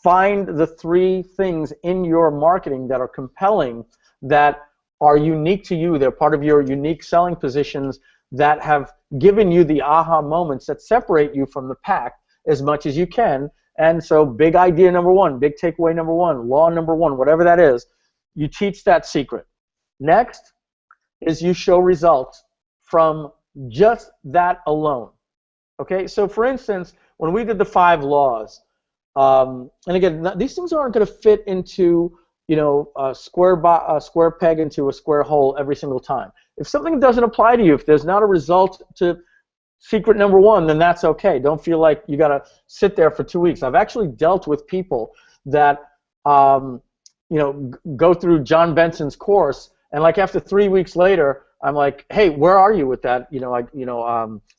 Speaker 1: find the 3 things in your marketing that are compelling, that are unique to you. They're part of your unique selling positions that have given you the aha moments that separate you from the pack as much as you can. And so big idea number 1, big takeaway number 1, law number 1, whatever that is, you teach that secret. Next is you show results from just that alone. Okay, so for instance, when we did the 5 laws, and again, these things aren't going to fit into, a square peg into a square hole every single time. If something doesn't apply to you, if there's not a result to secret number 1, then that's okay. Don't feel like you got to sit there for 2 weeks. I've actually dealt with people that, go through John Benson's course, and like after 3 weeks later, I'm like, hey, where are you with that?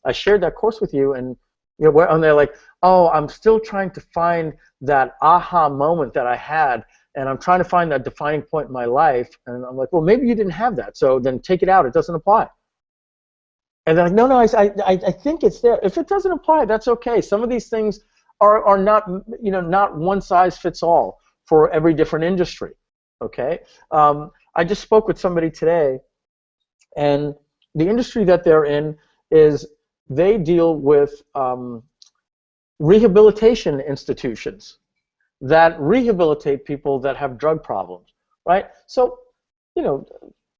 Speaker 1: I shared that course with you, and and they're like, oh, I'm still trying to find that aha moment that I had, and I'm trying to find that defining point in my life. And I'm like, well, maybe you didn't have that, so then take it out. It doesn't apply. And they're like, no, I think it's there. If it doesn't apply, that's okay. Some of these things are not, not one size fits all for every different industry. Okay. I just spoke with somebody today, and the industry that they're in is they deal with rehabilitation institutions. that rehabilitate people that have drug problems, right? So, you know,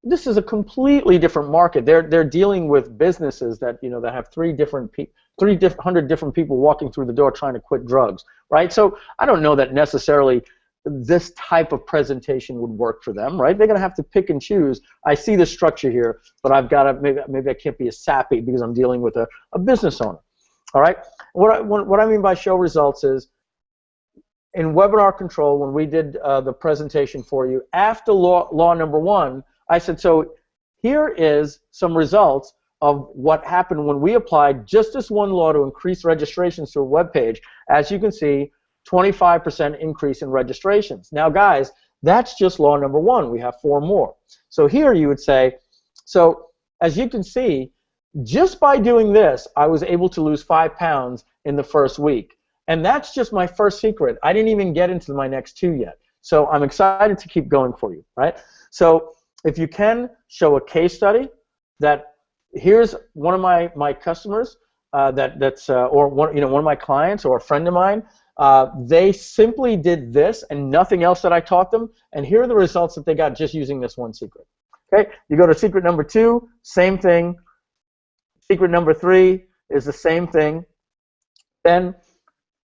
Speaker 1: this is a completely different market. They're dealing with businesses that, you know, that have 300 different people walking through the door trying to quit drugs, right? So I don't know that necessarily this type of presentation would work for them, right? They're going to have to pick and choose. I see the structure here, but I've got to, maybe I can't be as sappy because I'm dealing with a business owner, all right? What I mean by show results is, in webinar control, when we did the presentation for you, after law number 1, I said, so here is some results of what happened when we applied just this one law to increase registrations to a web page. As you can see, 25% increase in registrations. Now, guys, that's just law number 1. We have 4 more. So here you would say, so as you can see, just by doing this, I was able to lose 5 pounds in the first week. And that's just my first secret. I didn't even get into my next 2 yet. So I'm excited to keep going for you, right? So if you can show a case study that here's one of my customers or one of my clients or a friend of mine, they simply did this and nothing else that I taught them, and here are the results that they got just using this one secret. Okay, you go to secret number 2, same thing. Secret number 3 is the same thing. Then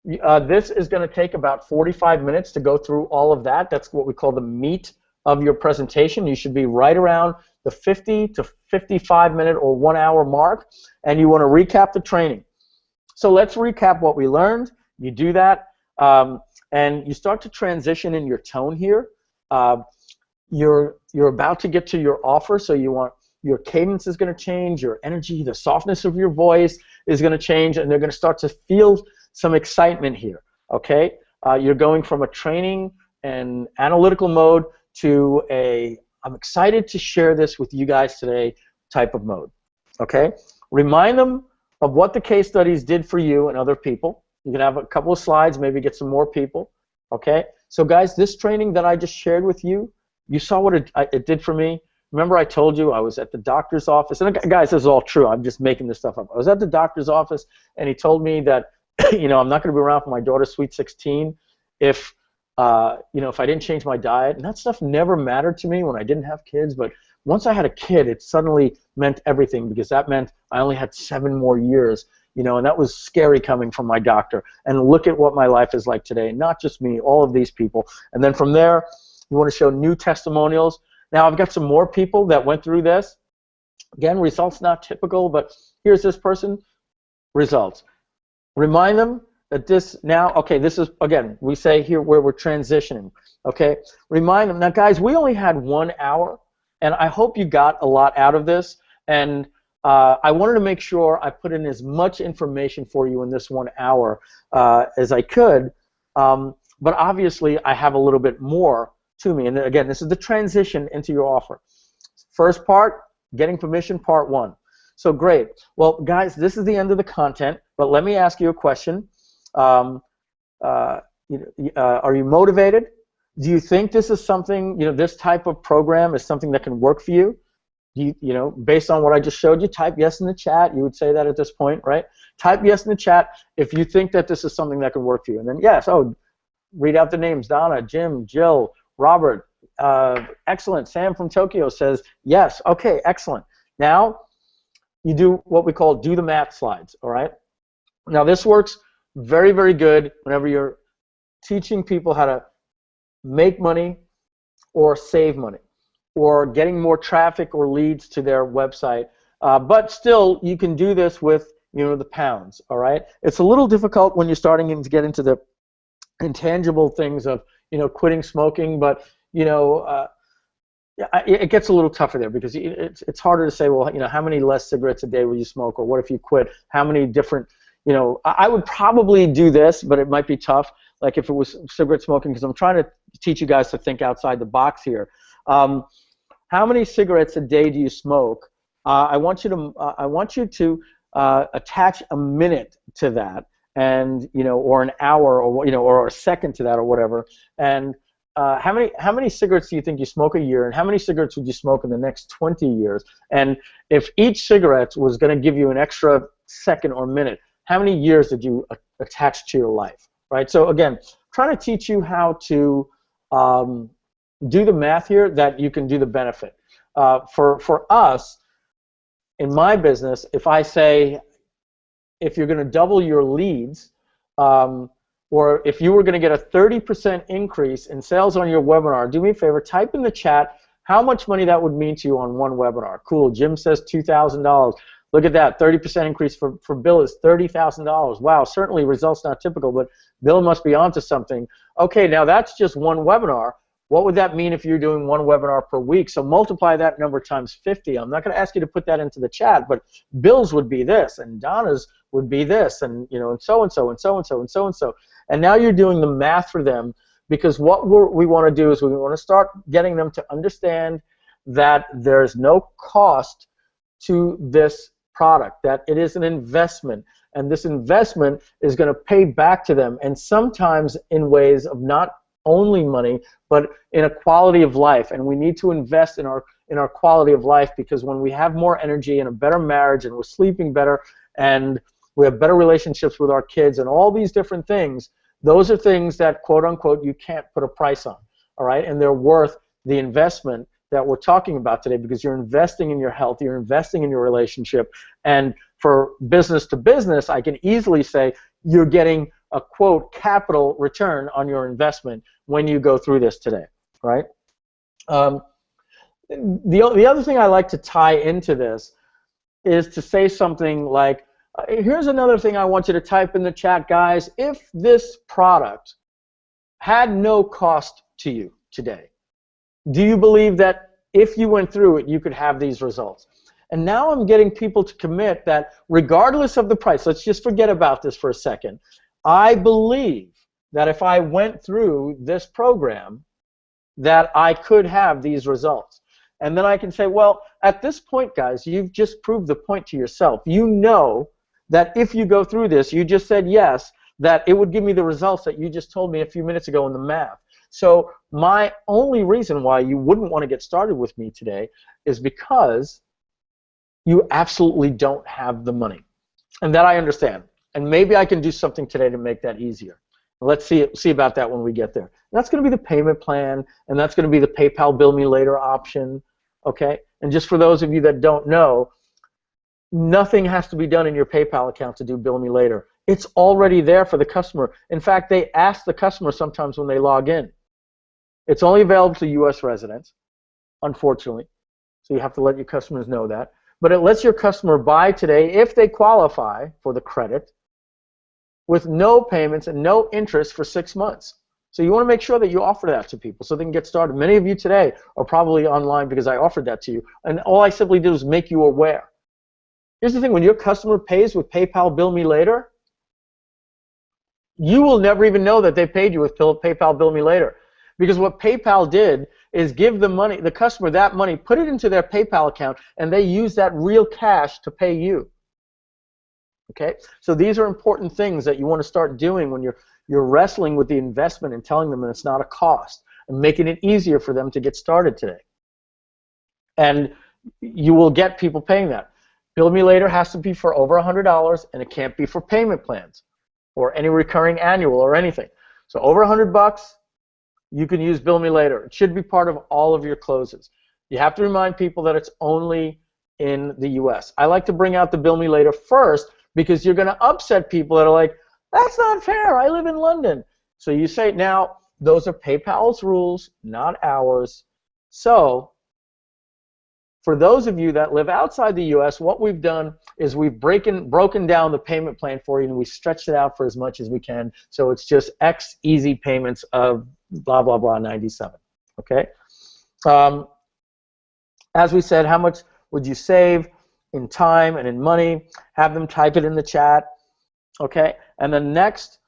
Speaker 1: this is going to take about 45 minutes to go through all of that. That's what we call the meat of your presentation. You should be right around the 50 to 55 minute or 1 hour mark, and you want to recap the training. So let's recap what we learned. You do that, and you start to transition in your tone here. You're about to get to your offer, so you want your cadence is going to change, your energy, the softness of your voice is going to change, and they're going to start to feel some excitement here, okay? You're going from a training and analytical mode to a I'm excited to share this with you guys today type of mode, okay? Remind them of what the case studies did for you and other people. You can have a couple of slides, maybe get some more people, okay? So guys, this training that I just shared with you, you saw what it did for me. Remember I told you I was at the doctor's office, and guys, this is all true. I'm just making this stuff up. I was at the doctor's office, and he told me that, you know, I'm not going to be around for my daughter's sweet 16 if, you know, if I didn't change my diet. And that stuff never mattered to me when I didn't have kids, but once I had a kid, it suddenly meant everything, because that meant I only had 7 more years, you know, and that was scary coming from my doctor. And look at what my life is like today, not just me, all of these people. And then from there, you want to show new testimonials. Now, I've got some more people that went through this. Again, results not typical, but here's this person, results. Remind them that this now, okay, this is, again, we say here where we're transitioning, okay? Remind them. Now, guys, we only had 1 hour, and I hope you got a lot out of this, and I wanted to make sure I put in as much information for you in this 1 hour as I could, but obviously I have a little bit more to me. And again, this is the transition into your offer. First part, getting permission, part 1. So great. Well, guys, this is the end of the content, but let me ask you a question. Are you motivated? Do you think this is something, you know, this type of program is something that can work for you? You know, based on what I just showed you, type yes in the chat. You would say that at this point, right? Type yes in the chat if you think that this is something that can work for you. And then yes, oh, read out the names: Donna, Jim, Jill, Robert. Excellent. Sam from Tokyo says yes. Okay, excellent. Now you do what we call do the math slides, all right? Now this works very, very good whenever you're teaching people how to make money or save money or getting more traffic or leads to their website. But still, you can do this with, you know, the pounds, all right? It's a little difficult when you're starting to get into the intangible things of, you know, quitting smoking, but, you know, it gets a little tougher there, because it's harder to say, well, you know, how many less cigarettes a day will you smoke, or what if you quit? How many different, you know, I would probably do this, but it might be tough, like if it was cigarette smoking, because I'm trying to teach you guys to think outside the box here. How many cigarettes a day do you smoke? I want you to attach a minute to that, and, you know, or an hour, or, you know, or a second to that, or whatever. And how many cigarettes do you think you smoke a year, and how many cigarettes would you smoke in the next 20 years? And if each cigarette was going to give you an extra second or minute, how many years did you attach to your life, right? So again, trying to teach you how to do the math here that you can do the benefit. For us, in my business, if I say, if you're going to double your leads, or if you were going to get a 30% increase in sales on your webinar, do me a favor, type in the chat how much money that would mean to you on one webinar. Cool, Jim says $2,000. Look at that, 30% increase for Bill is $30,000. Wow, certainly results not typical, but Bill must be onto something. Okay, now that's just one webinar. What would that mean if you're doing one webinar per week? So multiply that number times 50. I'm not going to ask you to put that into the chat, but Bill's would be this, and Donna's would be this, and and so and so and so and so and so and so. And now you're doing the math for them, because what we want to do is we want to start getting them to understand that there's no cost to this product, that it is an investment, and this investment is going to pay back to them, and sometimes in ways of not only money, but in a quality of life. And we need to invest in our quality of life, because when we have more energy and a better marriage, and we're sleeping better, and we have better relationships with our kids, and all these different things, those are things that, quote unquote, you can't put a price on, all right? And they're worth the investment that we're talking about today, because you're investing in your health, you're investing in your relationship. And for business to business, I can easily say you're getting a, quote, capital return on your investment when you go through this today, right? The other thing I like to tie into this is to say something like, here's another thing I want you to type in the chat, guys. If this product had no cost to you today, do you believe that if you went through it, you could have these results? And now I'm getting people to commit that regardless of the price, let's just forget about this for a second, I believe that if I went through this program, that I could have these results. And then I can say, well, at this point, guys, you've just proved the point to yourself. You know that if you go through this, you just said yes, that it would give me the results that you just told me a few minutes ago in the math. So my only reason why you wouldn't want to get started with me today is because you absolutely don't have the money. And that I understand. And maybe I can do something today to make that easier. Let's see about that when we get there. And that's going to be the payment plan, and that's going to be the PayPal Bill Me Later option, okay? And just for those of you that don't know, nothing has to be done in your PayPal account to do Bill Me Later. It's already there for the customer. In fact, they ask the customer sometimes when they log in. It's only available to U.S. residents, unfortunately, so you have to let your customers know that. But it lets your customer buy today if they qualify for the credit, with no payments and no interest for 6 months. So you want to make sure that you offer that to people so they can get started. Many of you today are probably online because I offered that to you, and all I simply did was make you aware. Here's the thing, when your customer pays with PayPal Bill Me Later, you will never even know that they paid you with PayPal Bill Me Later, because what PayPal did is give the customer that money, put it into their PayPal account, and they use that real cash to pay you. Okay, so these are important things that you want to start doing when you're wrestling with the investment and telling them that it's not a cost, and making it easier for them to get started today. And you will get people paying that. Bill Me Later has to be for over $100, and it can't be for payment plans or any recurring annual or anything. So over $100, you can use Bill Me Later. It should be part of all of your closes. You have to remind people that it's only in the US. I like to bring out the Bill Me Later first, because you're going to upset people that are like, that's not fair, I live in London. So you say, now, those are PayPal's rules, not ours. So for those of you that live outside the US, what we've done is we've broken down the payment plan for you, and we stretched it out for as much as we can. So it's just X easy payments of blah, blah, blah, 97. Okay? As we said, how much would you save in time and in money? Have them type it in the chat. Okay? And then next,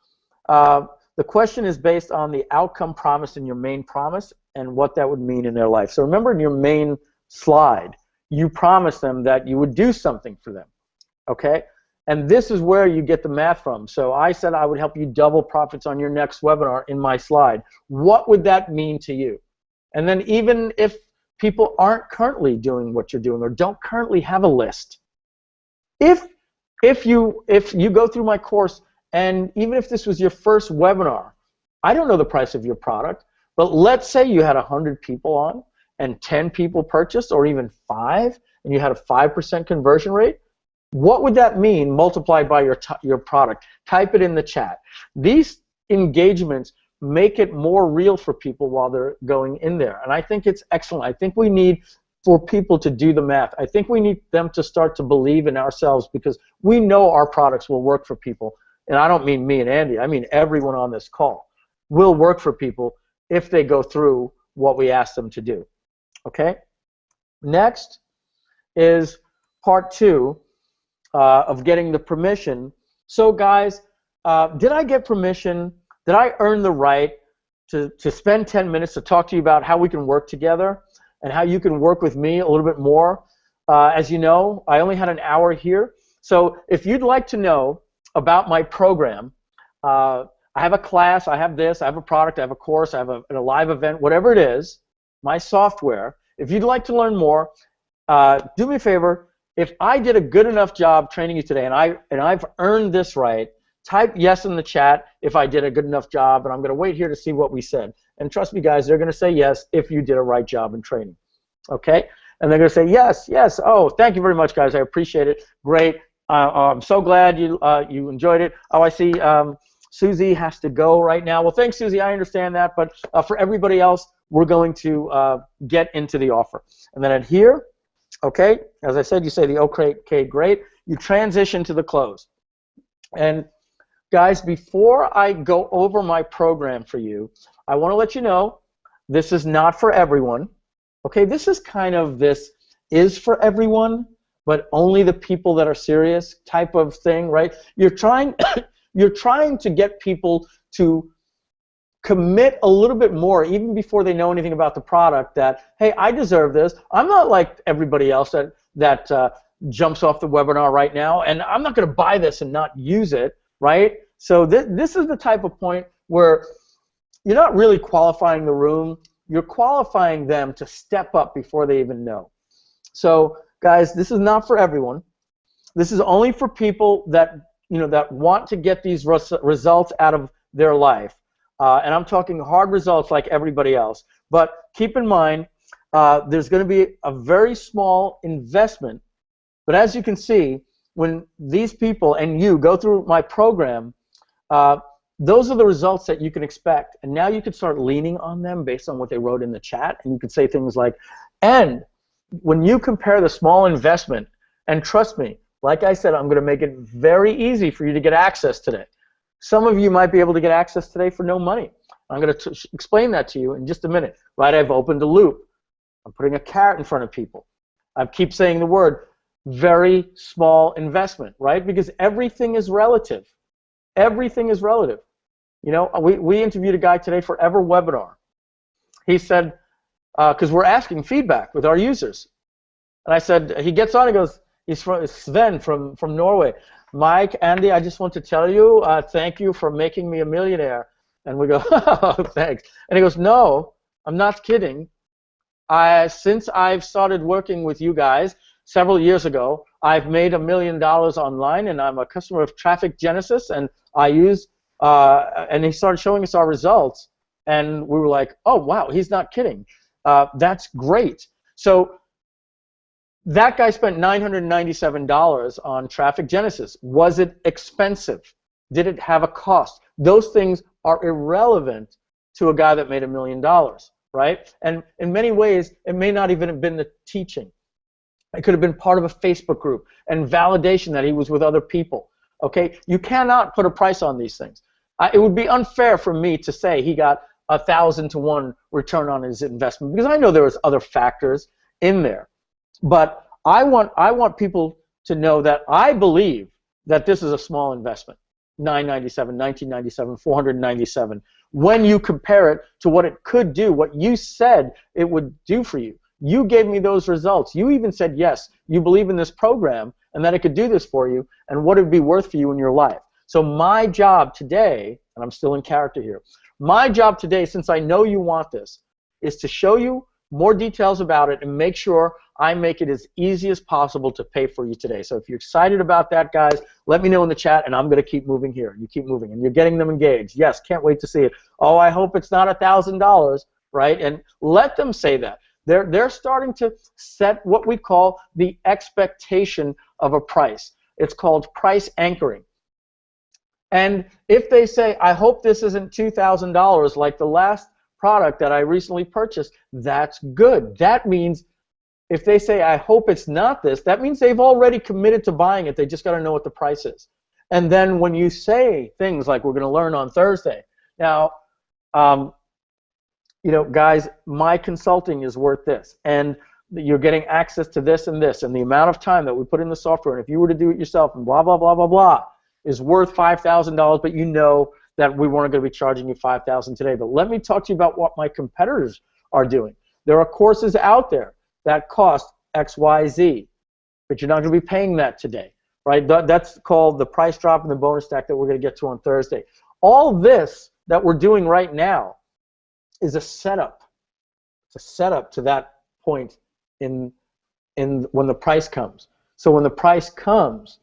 Speaker 1: the question is based on the outcome promised in your main promise and what that would mean in their life. So remember, in your main slide, you promised them that you would do something for them. Okay? And this is where you get the math from. So I said I would help you double profits on your next webinar in my slide. What would that mean to you? And then even if people aren't currently doing what you're doing or don't currently have a list, if you go through my course, and even if this was your first webinar, I don't know the price of your product, but let's say you had 100 people on and 10 people purchased, or even 5, and you had a 5% conversion rate. What would that mean multiplied by your product? Type it in the chat. These engagements make it more real for people while they're going in there, and I think it's excellent. I think we need for people to do the math. I think we need them to start to believe in ourselves, because we know our products will work for people, and I don't mean me and Andy, I mean everyone on this call will work for people if they go through what we ask them to do. Okay? Next is part 2 of getting the permission. So guys, did I get permission? Did I earn the right to spend 10 minutes to talk to you about how we can work together and how you can work with me a little bit more? As you know, I only had an hour here. So if you'd like to know about my program, I have a class, I have this, I have a product, I have a course, I have a live event, whatever it is, my software. If you'd like to learn more, do me a favor. If I did a good enough job training you today, and I've earned this right, type yes in the chat if I did a good enough job, and I'm going to wait here to see what we said. And trust me, guys, they're going to say yes if you did a right job in training. Okay? And they're going to say yes, yes. Oh, thank you very much, guys. I appreciate it. Great. I'm so glad you enjoyed it. Oh, I see Susie has to go right now. Well, thanks, Susie. I understand that. But for everybody else, we're going to get into the offer. And then at here, okay, as I said, you say the okay, great. You transition to the close. And guys, before I go over my program for you, I want to let you know this is not for everyone. Okay, this is kind of this is for everyone, but only the people that are serious type of thing, right? You're trying to get people to commit a little bit more, even before they know anything about the product, that, hey, I deserve this. I'm not like everybody else that jumps off the webinar right now, and I'm not going to buy this and not use it, right? So this is the type of point where you're not really qualifying the room. You're qualifying them to step up before they even know. So, guys, this is not for everyone. This is only for people that that want to get these results out of their life. And I'm talking hard results like everybody else. But keep in mind, there's going to be a very small investment. But as you can see, when these people and you go through my program, those are the results that you can expect. And now you can start leaning on them based on what they wrote in the chat. And you can say things like, and when you compare the small investment, and trust me, like I said, I'm going to make it very easy for you to get access today. Some of you might be able to get access today for no money. I'm going to explain that to you in just a minute. Right? I've opened a loop. I'm putting a carrot in front of people. I keep saying the word very small investment, right? Because everything is relative. Everything is relative. You know, we interviewed a guy today for Ever Webinar. He said, because we're asking feedback with our users. And I said, he gets on, he goes, he's Sven from Norway. Mike, Andy, I just want to tell you, thank you for making me a millionaire. And we go, oh, thanks. And he goes, no, I'm not kidding. Since I've started working with you guys several years ago, I've made $1 million online, and I'm a customer of Traffic Genesis, and I use, and he started showing us our results, and we were like, oh, wow, he's not kidding. That's great. So that guy spent $997 on Traffic Genesis. Was it expensive? Did it have a cost? Those things are irrelevant to a guy that made $1 million, right? And in many ways, it may not even have been the teaching. It could have been part of a Facebook group and validation that he was with other people. Okay, you cannot put a price on these things. It would be unfair for me to say he got 1,000 to 1 return on his investment, because I know there was other factors in there. But I want people to know that I believe that this is a small investment. $997, $1997, $497. When you compare it to what it could do, what you said it would do for you. You gave me those results. You even said, yes, you believe in this program and that it could do this for you and what it would be worth for you in your life. So my job today, and I'm still in character here, my job today, since I know you want this, is to show you more details about it and make sure I make it as easy as possible to pay for you today. So if you're excited about that, guys, let me know in the chat, and I'm going to keep moving here. You keep moving, and you're getting them engaged. Yes, can't wait to see it. Oh, I hope it's not $1,000, right? And let them say that. They're starting to set what we call the expectation of a price. It's called price anchoring. And if they say, I hope this isn't $2,000 like the last product that I recently purchased, that's good. That means if they say, I hope it's not this, that means they've already committed to buying it. They just got to know what the price is. And then when you say things like we're going to learn on Thursday, now, you know, guys, my consulting is worth this, and you're getting access to this, and the amount of time that we put in the software, and if you were to do it yourself, and blah, blah, blah, blah, blah, is worth $5,000, but you know that we weren't going to be charging you $5,000 today. But let me talk to you about what my competitors are doing. There are courses out there that cost X, Y, Z, but you're not going to be paying that today, right? That's called the price drop and the bonus stack that we're going to get to on Thursday. All this that we're doing right now is a setup. It's a setup to that point in when the price comes. So when the price comes,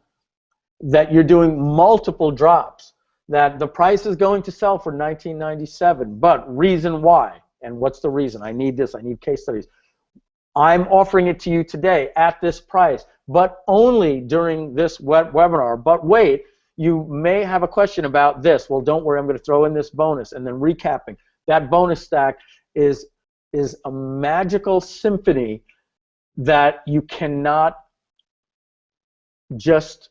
Speaker 1: that you're doing multiple drops, that the price is going to sell for $19.97, but reason why, and what's the reason? I need this, I need case studies. I'm offering it to you today at this price, but only during this webinar. But wait, you may have a question about this. Well, don't worry, I'm going to throw in this bonus, and then recapping. That bonus stack is a magical symphony that you cannot just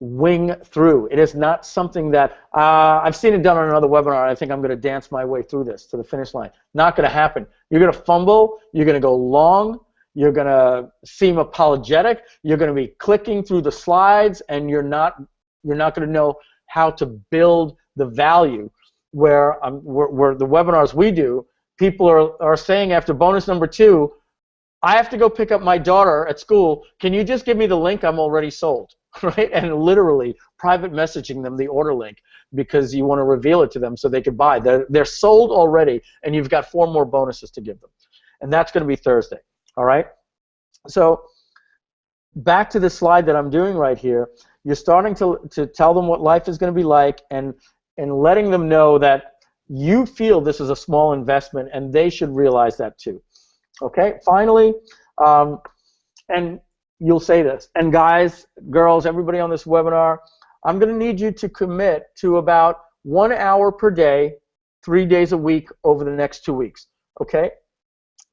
Speaker 1: wing through. It is not something that I've seen it done on another webinar. I think I'm going to dance my way through this to the finish line. Not going to happen. You're going to fumble. You're going to go long. You're going to seem apologetic. You're going to be clicking through the slides, and you're not going to know how to build the value. Where the webinars we do, people are saying after bonus number 2, I have to go pick up my daughter at school. Can you just give me the link? I'm already sold. Right? And literally private messaging them the order link because you want to reveal it to them so they can buy. They're sold already, and you've got 4 more bonuses to give them. And that's going to be Thursday. All right? So back to the slide that I'm doing right here, you're starting to tell them what life is going to be like and letting them know that you feel this is a small investment, and they should realize that too. Okay? Finally, and you'll say this, and guys, girls, everybody on this webinar, I'm going to need you to commit to about 1 hour per day, 3 days a week over the next 2 weeks. Okay?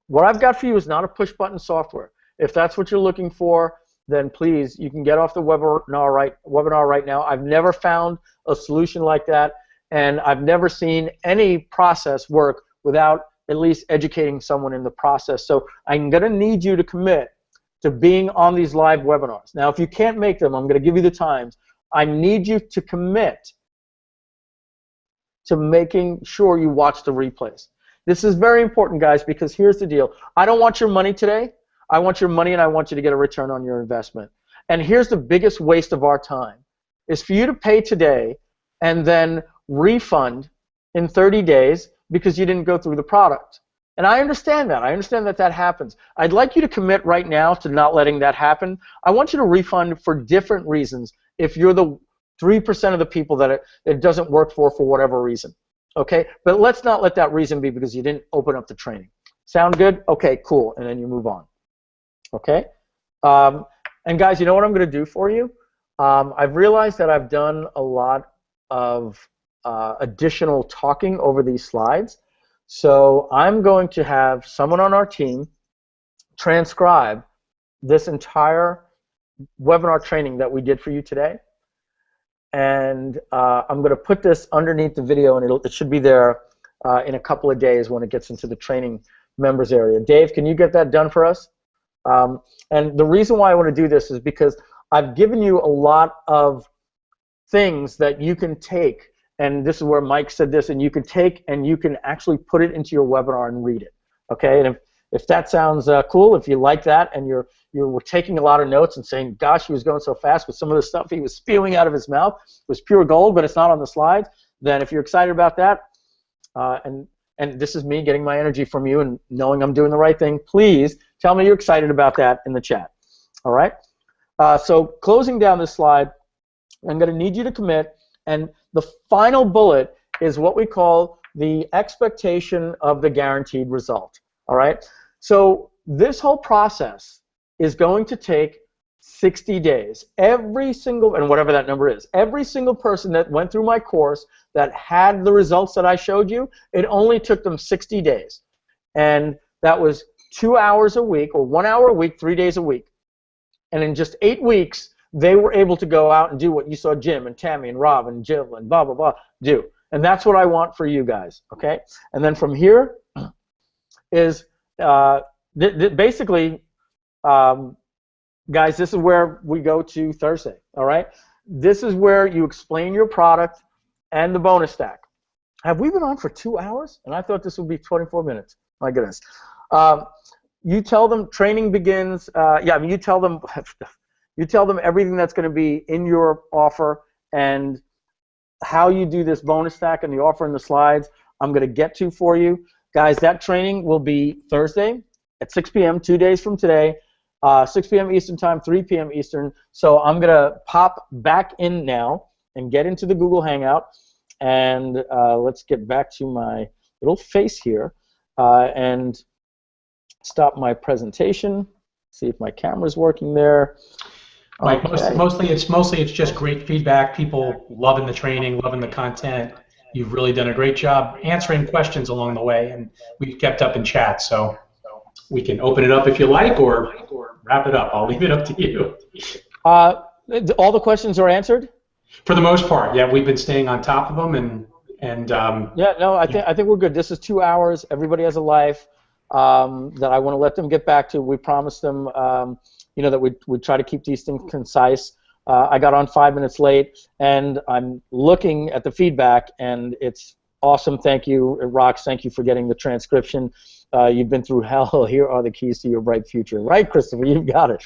Speaker 1: What I've got for you is not a push-button software. If that's what you're looking for, then please, you can get off the webinar right now. I've never found a solution like that, and I've never seen any process work without at least educating someone in the process. So I'm going to need you to commit to being on these live webinars. Now, if you can't make them, I'm going to give you the times. I need you to commit to making sure you watch the replays. This is very important, guys, because here's the deal. I don't want your money today. I want your money, and I want you to get a return on your investment. And here's the biggest waste of our time, is for you to pay today and then refund in 30 days because you didn't go through the product. And I understand that. I understand that that happens. I'd like you to commit right now to not letting that happen. I want you to refund for different reasons if you're the 3% of the people that it doesn't work for whatever reason. Okay? But let's not let that reason be because you didn't open up the training. Sound good? Okay, cool. And then you move on. Okay? And guys, you know what I'm going to do for you? I've realized that I've done a lot of additional talking over these slides. So I'm going to have someone on our team transcribe this entire webinar training that we did for you today. And I'm going to put this underneath the video, and it should be there in a couple of days when it gets into the training members area. Dave, can you get that done for us? And the reason why I want to do this is because I've given you a lot of things that you can take, and this is where Mike said this, and you can take and you can actually put it into your webinar and read it. Okay, and if that sounds cool, if you like that, and you were taking a lot of notes and saying, gosh, he was going so fast with some of the stuff he was spewing out of his mouth was pure gold, but it's not on the slides, then if you're excited about that, and and this is me getting my energy from you and knowing I'm doing the right thing, please tell me you're excited about that in the chat. All right? So closing down this slide, I'm going to need you to commit, and the final bullet is what we call the expectation of the guaranteed result. All right? So this whole process is going to take 60 days. Every single, and whatever that number is, every single person that went through my course that had the results that I showed you, it only took them 60 days. And that was 2 hours a week, or 1 hour a week, 3 days a week. And in just 8 weeks, they were able to go out and do what you saw Jim and Tammy and Rob and Jill and blah, blah, blah do. And that's what I want for you guys, okay? And then from here is basically, guys, this is where we go to Thursday, all right? This is where you explain your product and the bonus stack. Have we been on for 2 hours? And I thought this would be 24 minutes. My goodness. You tell them training begins. You tell them everything that's going to be in your offer and how you do this bonus stack and the offer and the slides. I'm going to get to for you. Guys, that training will be Thursday at 6 p.m., 2 days from today. 6 p.m. Eastern Time, 3 p.m. Eastern. So I'm going to pop back in now and get into the Google Hangout. And let's get back to my little face here and stop my presentation. See if my camera's working there.
Speaker 2: Mike, mostly it's just great feedback. People loving the training, loving the content. You've really done a great job answering questions along the way, and we've kept up in chat. So we can open it up if you like, or wrap it up. I'll leave it up to you.
Speaker 1: All the questions are answered?
Speaker 2: For the most part, yeah. We've been staying on top of them, and
Speaker 1: yeah, no, I think we're good. This is 2 hours. Everybody has a life that I want to let them get back to. We promised them, that we try to keep these things concise. I got on 5 minutes late, and I'm looking at the feedback, and it's awesome. Thank you, Rox. Thank you for getting the transcription. You've been through hell. Here are the keys to your bright future. Right, Christopher? You've got it.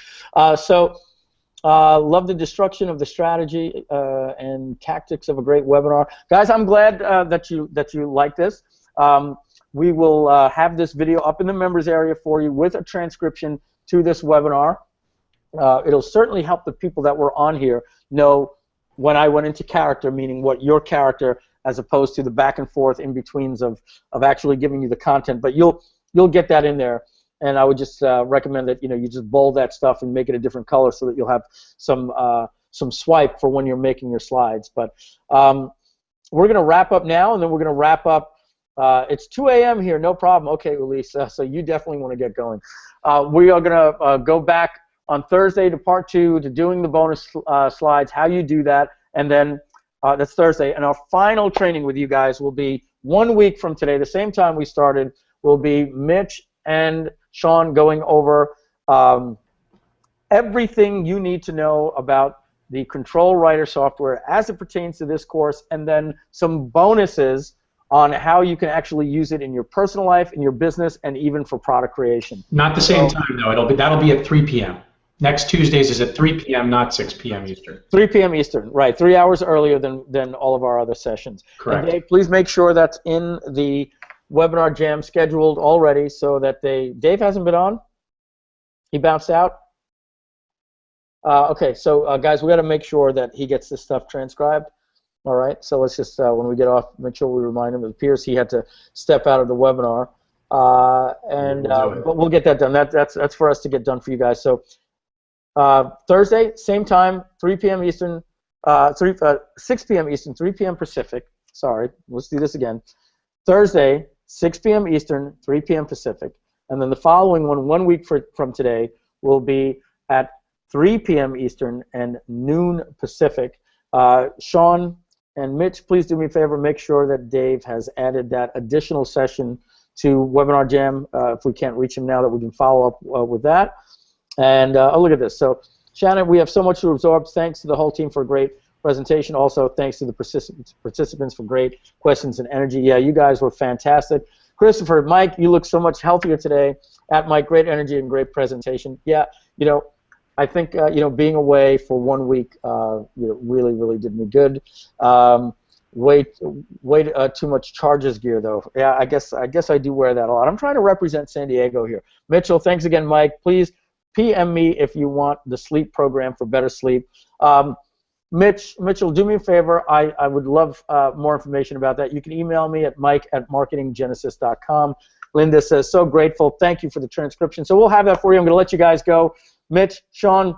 Speaker 1: Love the destruction of the strategy and tactics of a great webinar. Guys, I'm glad that you like this. We will have this video up in the members area for you with a transcription to this webinar. It'll certainly help the people that were on here know when I went into character, meaning what your character, as opposed to the back and forth in betweens of actually giving you the content. But you'll get that in there, and I would just recommend that you just bold that stuff and make it a different color so that you'll have some swipe for when you're making your slides. But we're going to wrap up now, and then we're going to wrap up. It's 2 a.m. here, no problem. Okay, Elise, so you definitely want to get going. We are going to go back on Thursday to part 2 to doing the bonus slides, how you do that, and then that's Thursday. And our final training with you guys will be 1 week from today, the same time we started, will be Mitch and Sean going over everything you need to know about the Control Writer software as it pertains to this course, and then some bonuses on how you can actually use it in your personal life, in your business, and even for product creation.
Speaker 2: Not the same time, though. That'll be at 3 p.m. Next Tuesdays is at 3 p.m., not 6 p.m. Eastern.
Speaker 1: 3 p.m. Eastern, right. 3 hours earlier than all of our other sessions.
Speaker 2: Correct.
Speaker 1: And Dave, please make sure that's in the webinar jam scheduled already so that Dave hasn't been on? He bounced out? Okay, so guys, we got to make sure that he gets this stuff transcribed. All right, so let's just, when we get off, make sure we remind him. It appears he had to step out of the webinar. But we'll get that done. That's for us to get done for you guys. So Thursday, same time, 3 p.m. Eastern, 6 p.m. Eastern, 3 p.m. Pacific. Sorry, let's do this again. Thursday, 6 p.m. Eastern, 3 p.m. Pacific. And then the following one, 1 week from today, will be at 3 p.m. Eastern and noon Pacific. Sean and Mitch, please do me a favor, make sure that Dave has added that additional session to Webinar Jam. If we can't reach him now, that we can follow up with that. And look at this. So, Shannon, we have so much to absorb. Thanks to the whole team for a great presentation. Also, thanks to the participants for great questions and energy. Yeah, you guys were fantastic. Christopher, Mike, you look so much healthier today. At Mike, great energy and great presentation. Yeah, I think being away for 1 week really did me good. way too much Chargers gear though. Yeah, I guess I do wear that a lot. I'm trying to represent San Diego here. Mitchell, thanks again, Mike. Please PM me if you want the sleep program for better sleep. Mitchell, do me a favor. I would love more information about that. You can email me at mike@marketinggenesis.com. Linda says, so grateful. Thank you for the transcription. So we'll have that for you. I'm going to let you guys go. Mitch, Sean,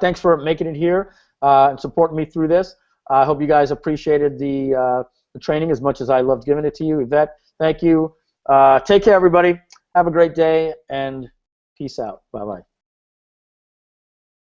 Speaker 1: thanks for making it here and supporting me through this. I hope you guys appreciated the training as much as I loved giving it to you. Yvette, thank you. Take care, everybody. Have a great day, and peace out. Bye-bye.